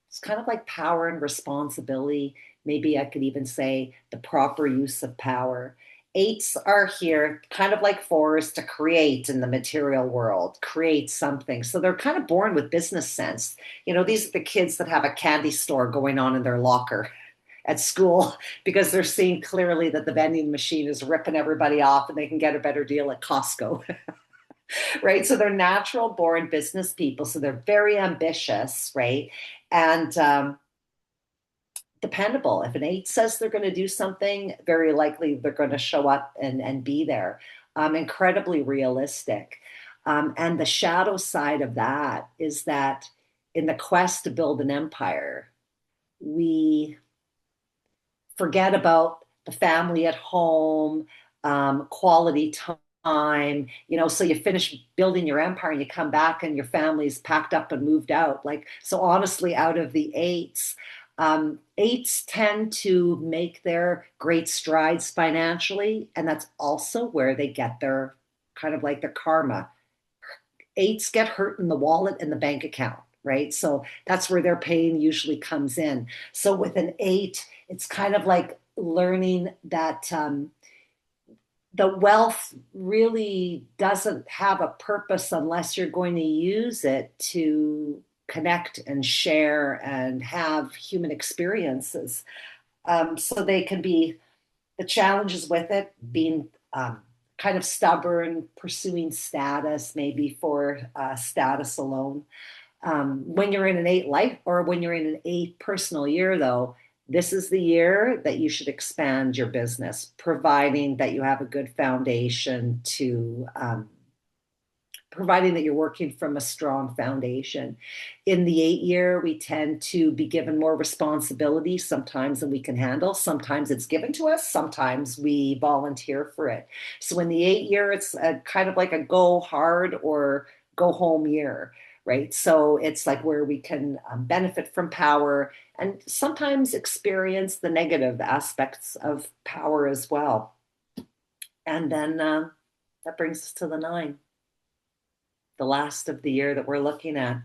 it's kind of like power and responsibility. Maybe I could even say the proper use of power. 8s are here kind of like 4s to create in the material world, create something. So they're kind of born with business sense. These are the kids that have a candy store going on in their locker at school because they're seeing clearly that the vending machine is ripping everybody off and they can get a better deal at Costco, right? So they're natural born business people. So they're very ambitious, right? And dependable. If an 8 says they're going to do something, very likely they're going to show up and be there. Incredibly realistic. And the shadow side of that is that in the quest to build an empire, we forget about the family at home, quality time, so you finish building your empire and you come back and your family's packed up and moved out. So honestly, out of the 8s, 8s tend to make their great strides financially. And that's also where they get their kind of like their karma. 8s get hurt in the wallet and the bank account, right? So that's where their pain usually comes in. So with an 8, it's kind of like learning that the wealth really doesn't have a purpose unless you're going to use it to connect and share and have human experiences. So they can be, the challenges with it being kind of stubborn, pursuing status, maybe for status alone. When you're in an 8 life or when you're in an 8 personal year, though, this is the year that you should expand your business, providing that you have a good foundation to providing that you're working from a strong foundation. In the 8 year, we tend to be given more responsibility sometimes than we can handle. Sometimes it's given to us, sometimes we volunteer for it. So in the 8 year, it's kind of like a go hard or go home year, right? So it's like where we can benefit from power and sometimes experience the negative aspects of power as well. And then that brings us to the 9, the last of the year that we're looking at.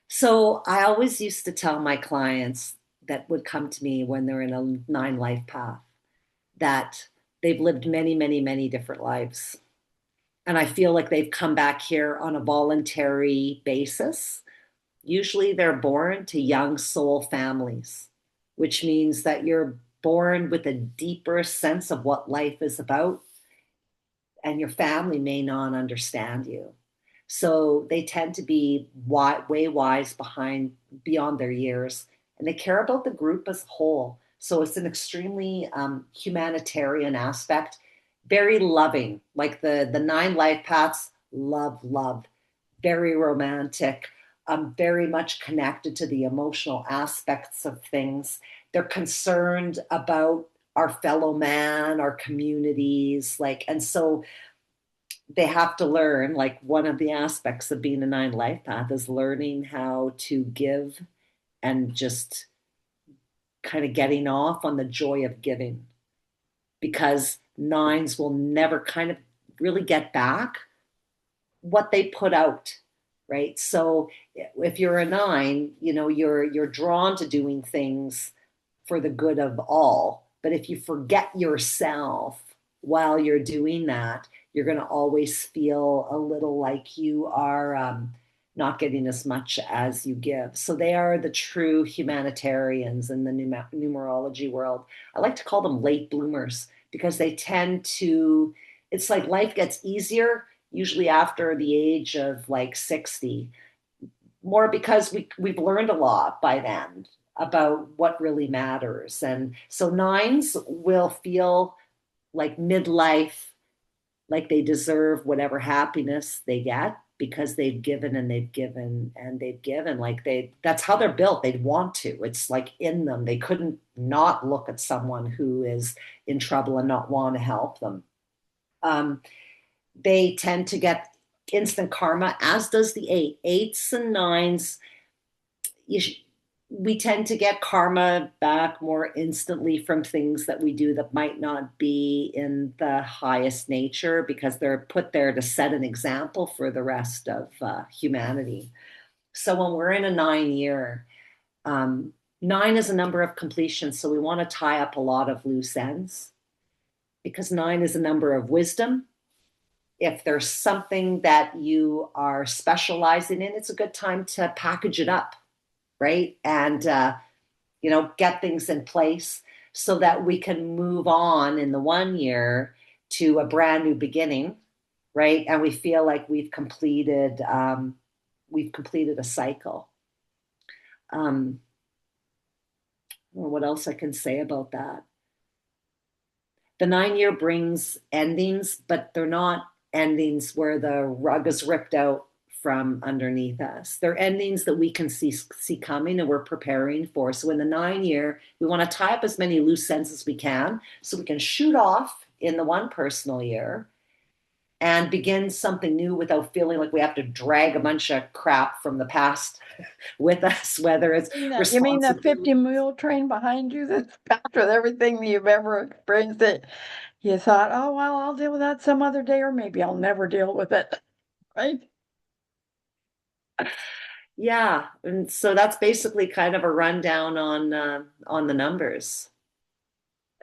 So I always used to tell my clients that would come to me when they're in a 9 life path that they've lived many, many, many different lives. And I feel like they've come back here on a voluntary basis. Usually they're born to young soul families, which means that you're born with a deeper sense of what life is about, and your family may not understand you. So they tend to be way wise beyond their years, and they care about the group as a whole. So it's an extremely humanitarian aspect, very loving. Like the 9 life paths, love, very romantic, very much connected to the emotional aspects of things. They're concerned about our fellow man, our communities, and so they have to learn, like one of the aspects of being a 9 life path is learning how to give and just kind of getting off on the joy of giving, because 9s will never kind of really get back what they put out, right? So if you're a 9, you're drawn to doing things for the good of all. But if you forget yourself while you're doing that, you're going to always feel a little like you are not getting as much as you give. So they are the true humanitarians in the numerology world. I like to call them late bloomers because they tend to, it's like life gets easier usually after the age of like 60, more because we've learned a lot by then about what really matters. And so 9s will feel like midlife, like they deserve whatever happiness they get because they've given and they've given and they've given. That's how they're built. They'd want to. It's like in them. They couldn't not look at someone who is in trouble and not want to help them. They tend to get instant karma, as does the 8. 8s and 9s, we tend to get karma back more instantly from things that we do that might not be in the highest nature, because they're put there to set an example for the rest of humanity. So when we're in a 9 year, 9 is a number of completion. So we want to tie up a lot of loose ends, because 9 is a number of wisdom. If there's something that you are specializing in, it's a good time to package it up, right? And, get things in place so that we can move on in the 1 year to a brand new beginning, right? And we feel like we've completed a cycle. I don't know what else I can say about that. The 9 year brings endings, but they're not endings where the rug is ripped out from underneath us. They're endings that we can see coming and we're preparing for. So in the 9 year, we want to tie up as many loose ends as we can so we can shoot off in the 1 personal year and begin something new without feeling like we have to drag a bunch of crap from the past with us, whether it's You mean the 50 mule train behind you that's packed with everything that you've ever experienced that you thought, oh, well, I'll deal with that some other day, or maybe I'll never deal with it, right? Yeah, and so that's basically kind of a rundown on the numbers.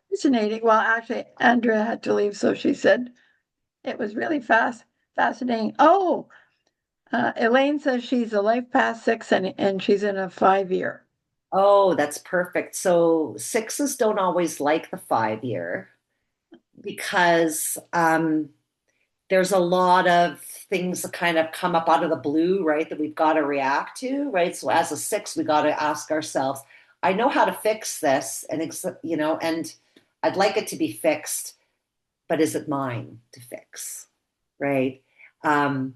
Fascinating. Well, actually, Andrea had to leave, so she said it was really fascinating. Oh, Elaine says she's a life past 6 and she's in a 5 year. Oh, that's perfect. So 6s don't always like the 5 year because there's a lot of things that kind of come up out of the blue, right? That we've got to react to, right? So as a six, we got to ask ourselves, I know how to fix this, and and I'd like it to be fixed, but is it mine to fix, right? Um,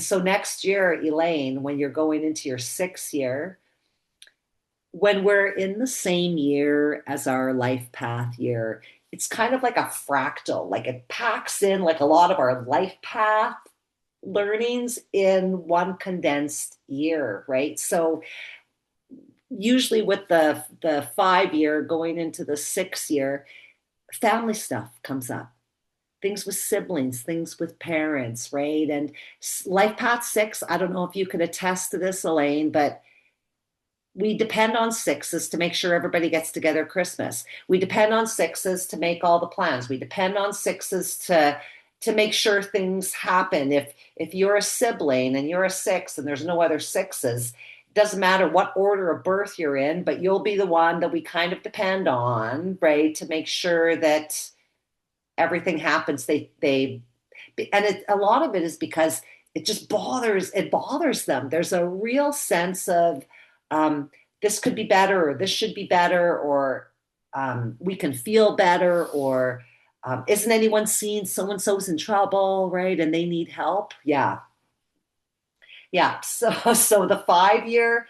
so next year, Elaine, when you're going into your sixth year, when we're in the same year as our life path year, it's kind of like a fractal, like it packs in like a lot of our life path learnings in one condensed year, right? So usually with the 5 year going into the 6 year, family stuff comes up. Things with siblings, things with parents, right? And life path 6, I don't know if you can attest to this, Elaine, but we depend on sixes to make sure everybody gets together at Christmas. We depend on sixes to make all the plans. We depend on sixes to make sure things happen. If you're a sibling and you're a six and there's no other sixes, it doesn't matter what order of birth you're in, but you'll be the one that we kind of depend on, right, to make sure that everything happens. A lot of it is because it bothers them. There's a real sense of um, this could be better, or this should be better, or we can feel better, or isn't anyone seeing so and so's in trouble, right? And they need help. Yeah, yeah. So the 5 year,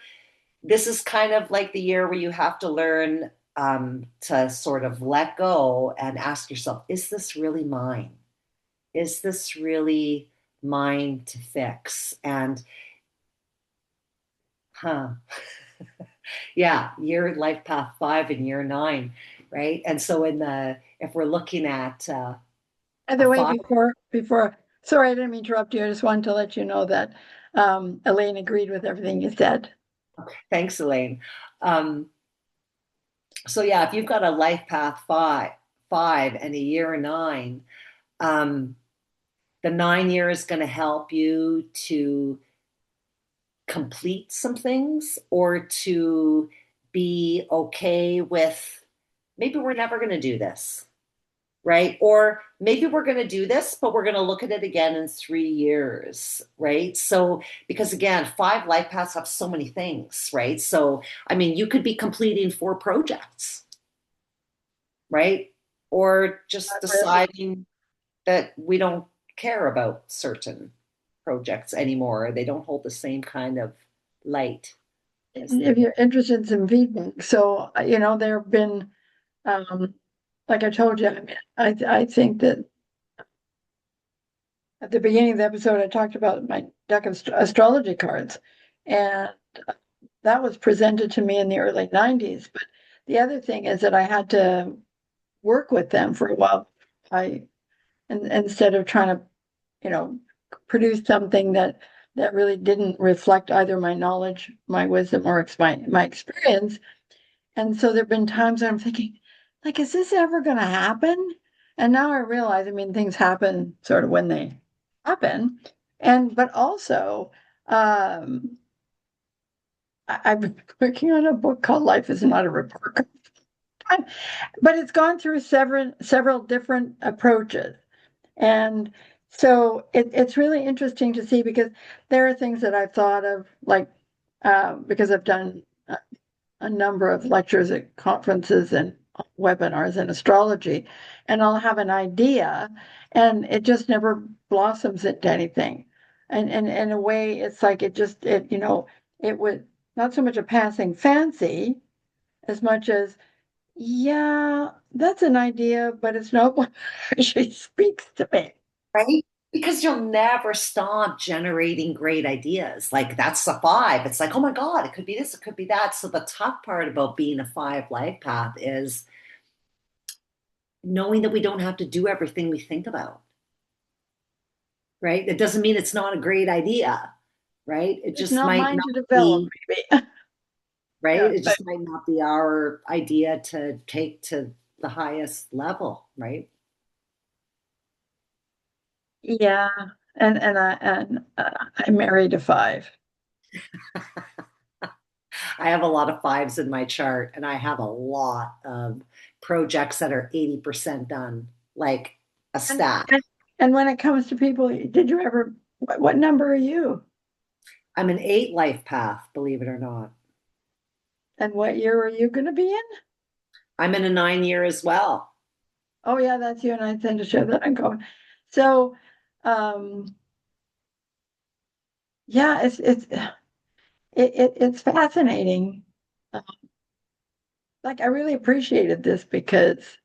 this is kind of like the year where you have to learn to sort of let go and ask yourself, is this really mine? Is this really mine to fix? And huh, yeah, year life path 5 and year 9, right? And so if we're looking at By a the way, 5, sorry, I didn't mean to interrupt you. I just wanted to let you know that Elaine agreed with everything you said. thanks, Elaine. Um, so yeah, if you've got a life path five and a year 9, um, the 9 year is going to help you to complete some things, or to be okay with maybe we're never going to do this, right? Or maybe we're going to do this, but we're going to look at it again in 3 years, right? So, because again, 5 life paths have so many things, right? So, I mean, you could be completing 4 projects, right? Or just Really. deciding that we don't care about certain projects anymore. They don't hold the same kind of light as they If did. you're interested in some feedback, so there have been, um, like I told you, I mean, I think that at the beginning of the episode, I talked about my deck of astrology cards, and that was presented to me in the early '90s. But the other thing is that I had to work with them for a while. And instead of trying to, you know, produce something that really didn't reflect either my knowledge, my wisdom, or my experience. And so there've been times when I'm thinking, like, is this ever going to happen? And now I realize, I mean, things happen sort of when they happen. But also, um, I've been working on a book called Life is Not a Report Card, but it's gone through several different approaches. And so it's really interesting to see, because there are things that I've thought of, like, because I've done a number of lectures at conferences and webinars in astrology, and I'll have an idea and it just never blossoms into anything. And in a way, it's like it would not so much a passing fancy as much as, yeah, that's an idea, but it's not what actually speaks to me. Right? Because you'll never stop generating great ideas. Like that's a 5. It's like, oh my God, it could be this, it could be that. So the tough part about being a 5 life path is knowing that we don't have to do everything we think about. Right? It doesn't mean it's not a great idea, right? It It's just not might mine not to develop, be, maybe. right? Yeah, It but just might not be our idea to take to the highest level, right? yeah, I married a 5. I have a lot of 5s in my chart, and I have a lot of projects that are 80% done. Like a stat. And when it comes to people, did you ever, what number are you? I'm an 8 life path, believe it or not. And what year are you going to be in? I'm in a 9 year as well. Oh, yeah, that's you. And I tend to show that I'm going. So, um, yeah, it's fascinating. Uh, Like I really appreciated this because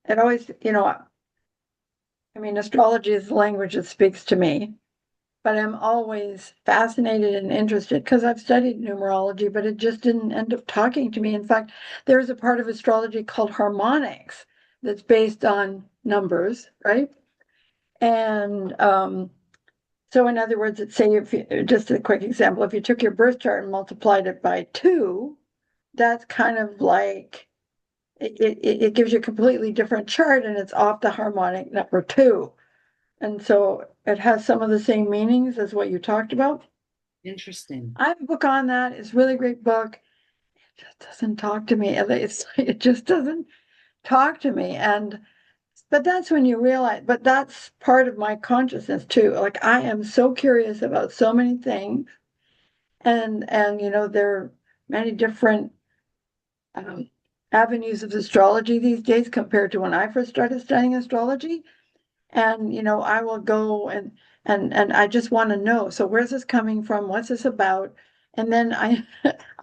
it always, I mean, astrology is the language that speaks to me, but I'm always fascinated and interested because I've studied numerology, but it just didn't end up talking to me. In fact, there's a part of astrology called harmonics that's based on numbers, right? And so, in other words, say if you, just a quick example, if you took your birth chart and multiplied it by 2, that's kind of like it gives you a completely different chart and it's off the harmonic number 2. And so it has some of the same meanings as what you talked about. Interesting. I have a book on that. It's a really great book. It just doesn't talk to me. It just doesn't talk to me. But that's when you realize, but that's part of my consciousness too. Like I am so curious about so many things. And there are many different um, avenues of astrology these days compared to when I first started studying astrology. And I will go and I just want to know. So where's this coming from? What's this about? And then I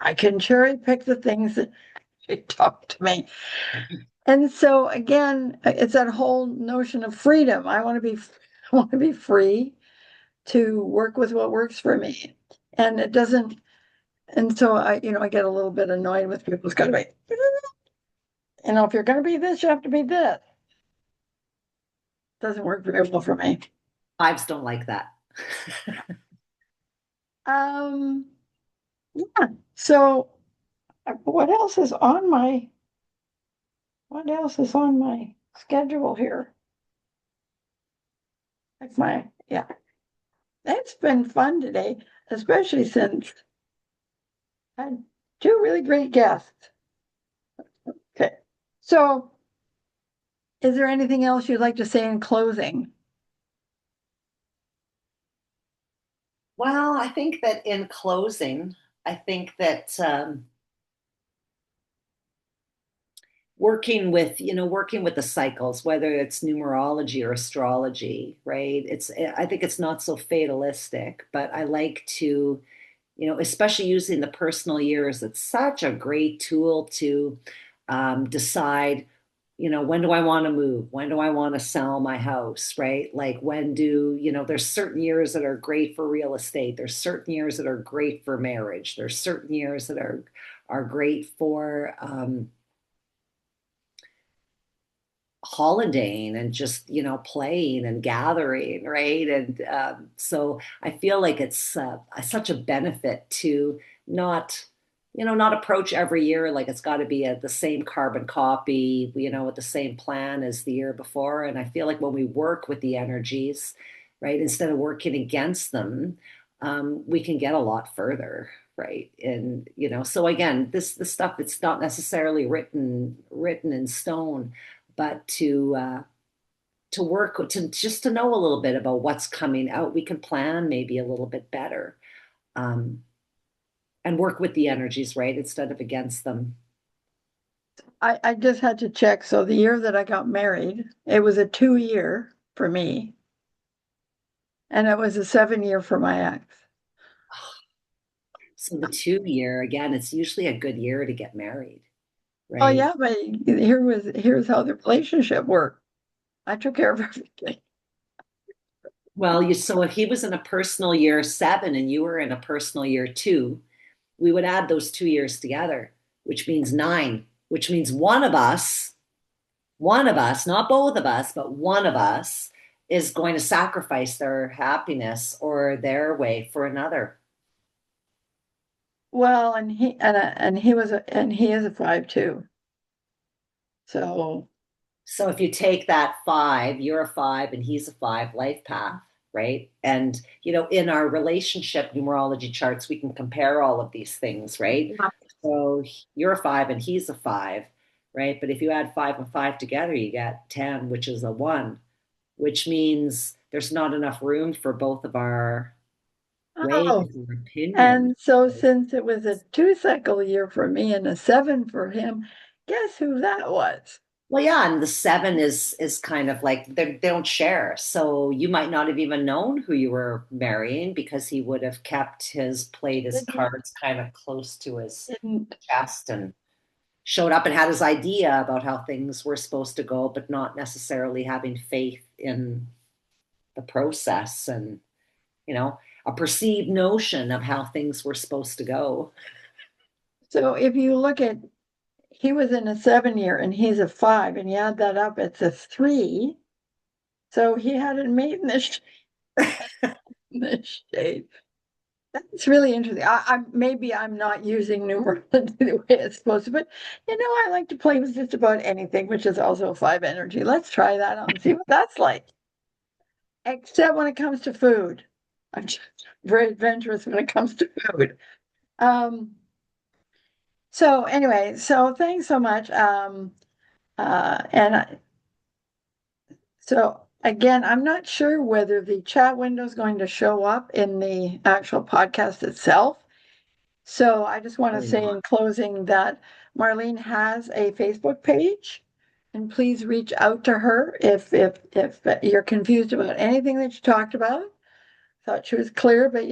I can cherry pick the things that talk to me. And so again, it's that whole notion of freedom. I want to be free to work with what works for me. And it doesn't, and so I get a little bit annoyed with people. It's got to be, if you're going to be this, you have to be this. Doesn't work very well for me. Fives don't like that. Um, yeah. So what else is on my schedule here? Yeah. It's been fun today, especially since I had 2 really great guests. Okay. So is there anything else you'd like to say in closing? Well, I think that in closing, I think that working with the cycles, whether it's numerology or astrology, right? I think it's not so fatalistic, but I like to, especially using the personal years, it's such a great tool to decide, when do I want to move? When do I want to sell my house, right? Like there's certain years that are great for real estate. There's certain years that are great for marriage. There's certain years that are great for holidaying and just playing and gathering, right? And so I feel like it's such a benefit to not not approach every year like it's got to be the same carbon copy, with the same plan as the year before. And I feel like when we work with the energies, right, instead of working against them, we can get a lot further, right? And so again, this stuff, it's not necessarily written in stone, but to work to just to know a little bit about what's coming out, we can plan maybe a little bit better, um, and work with the energies, right, instead of against them. I just had to check. So the year that I got married, it was a 2 year for me, and it was a 7 year for my ex. So the 2 year, again, it's usually a good year to get married, Oh right? yeah, but here's how the relationship worked. I took care of everything. Well, so if he was in a personal year 7 and you were in a personal year 2, we would add those 2 years together, which means 9, which means one of us, not both of us, but one of us is going to sacrifice their happiness or their way for another. Well, and he is a 5 too. So So if you take that 5, you're a 5 and he's a 5 life path, right? And in our relationship numerology charts, we can compare all of these things, right? yeah. So you're a 5 and he's a 5, right? But if you add 5 and 5 together, you get 10, which is a 1, which means there's not enough room for both of our ways Oh, or opinions. and so since it was a 2 cycle year for me and a 7 for him, guess who that was? Well, yeah, and the 7 is kind of like they don't share. So you might not have even known who you were marrying because he would have kept played his Didn't, cards kind of close to his didn't. chest and showed up and had his idea about how things were supposed to go, but not necessarily having faith in the process and, a perceived notion of how things were supposed to go. So if you look at, he was in a 7 year and he's a 5, and you add that up, it's a 3. So he hadn't made in this shape. That's really interesting. Maybe I'm not using numerology the way it's supposed to, but I like to play with just about anything, which is also 5 energy. Let's try that out and see what that's like. Except when it comes to food. I'm just very adventurous when it comes to food. Um, so anyway, so thanks so much. So again, I'm not sure whether the chat window is going to show up in the actual podcast itself. So I just want to Probably say not. in closing that Marlene has a Facebook page, and please reach out to her if you're confused about anything that you talked about. Thought she was clear, but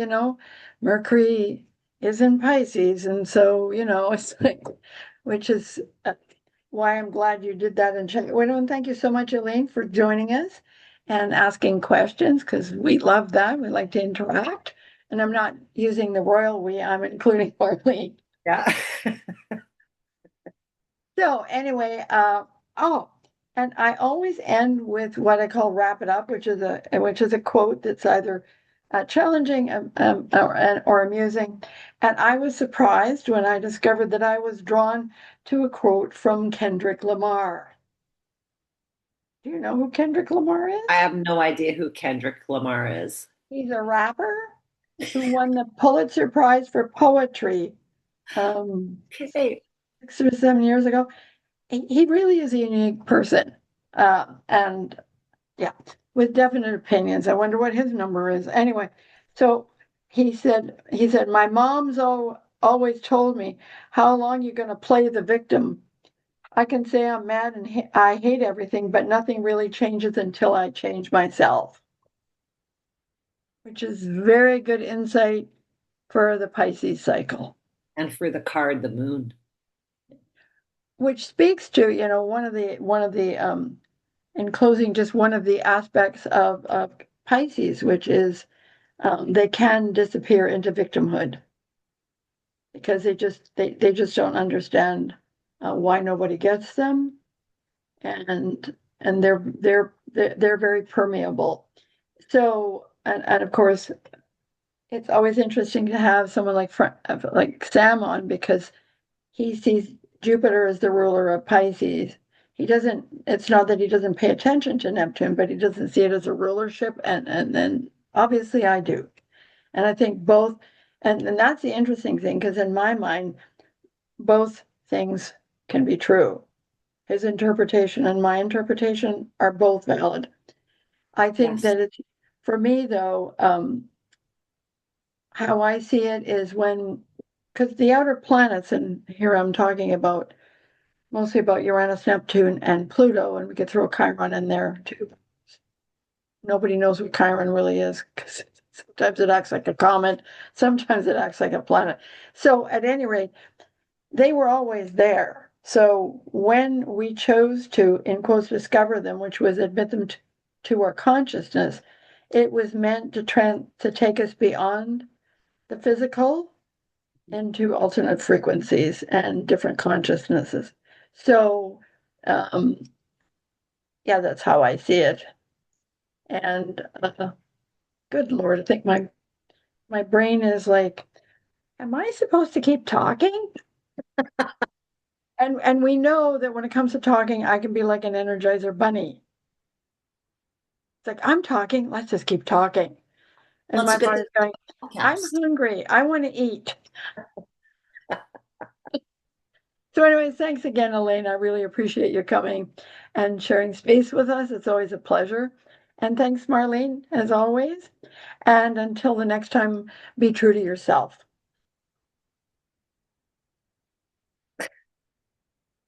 Mercury is in Pisces, and so it's like, which is why I'm glad you did that in chat window. And thank you so much, Elaine, for joining us and asking questions because we love that. We like to interact. And I'm not using the royal we, I'm including Marlene. Yeah. So anyway, oh, and I always end with what I call wrap it up, which is a quote that's either challenging or amusing. And I was surprised when I discovered that I was drawn to a quote from Kendrick Lamar. Do you know who Kendrick Lamar is? I have no idea who Kendrick Lamar is. He's a rapper who won the Pulitzer Prize for poetry Okay. 6 or 7 years ago. He really is a unique person. And yeah, with definite opinions. I wonder what his number is. Anyway, so he said, my mom's always told me, how long you going to play the victim? I can say I'm mad and I hate everything, but nothing really changes until I change myself, which is very good insight for the Pisces cycle. And for the card, the moon. Which speaks to, one of the in closing, just one of the aspects of Pisces, which is they can disappear into victimhood because they just don't understand why nobody gets them, and they're very permeable. So and of course, it's always interesting to have someone like Sam on because he sees Jupiter as the ruler of Pisces. It's not that he doesn't pay attention to Neptune, but he doesn't see it as a rulership. And then obviously I do. And I think both, and that's the interesting thing, because in my mind, both things can be true. His interpretation and my interpretation are both valid. I think Yes. that it's, for me though, how I see it is because the outer planets, and here I'm talking mostly about Uranus, Neptune, and Pluto, and we could throw Chiron in there too. Nobody knows what Chiron really is because sometimes it acts like a comet, sometimes it acts like a planet. So at any rate, they were always there. So when we chose to, in quotes, discover them, which was admit them to our consciousness, it was meant to take us beyond the physical into alternate frequencies and different consciousnesses. So, um, yeah, that's how I see it. And good Lord, I think my brain is like, am I supposed to keep talking? And we know that when it comes to talking, I can be like an Energizer bunny. It's like, I'm talking, let's just keep talking. And Well, it's my a good thing body's going, I'm podcast. hungry, I want to eat. So anyway, thanks again, Elaine. I really appreciate you coming and sharing space with us. It's always a pleasure. And thanks, Marlene, as always. And until the next time, be true to yourself.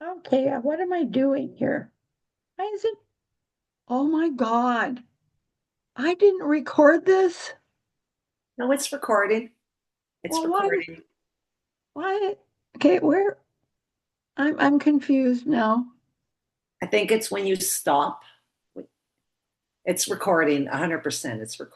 Okay, what am I doing here? Why is it? Oh my God. I didn't record this. No, it's recording. It's Well, recording. why? Okay, where? I'm confused now. I think it's when you stop. It's recording 100%. It's recording.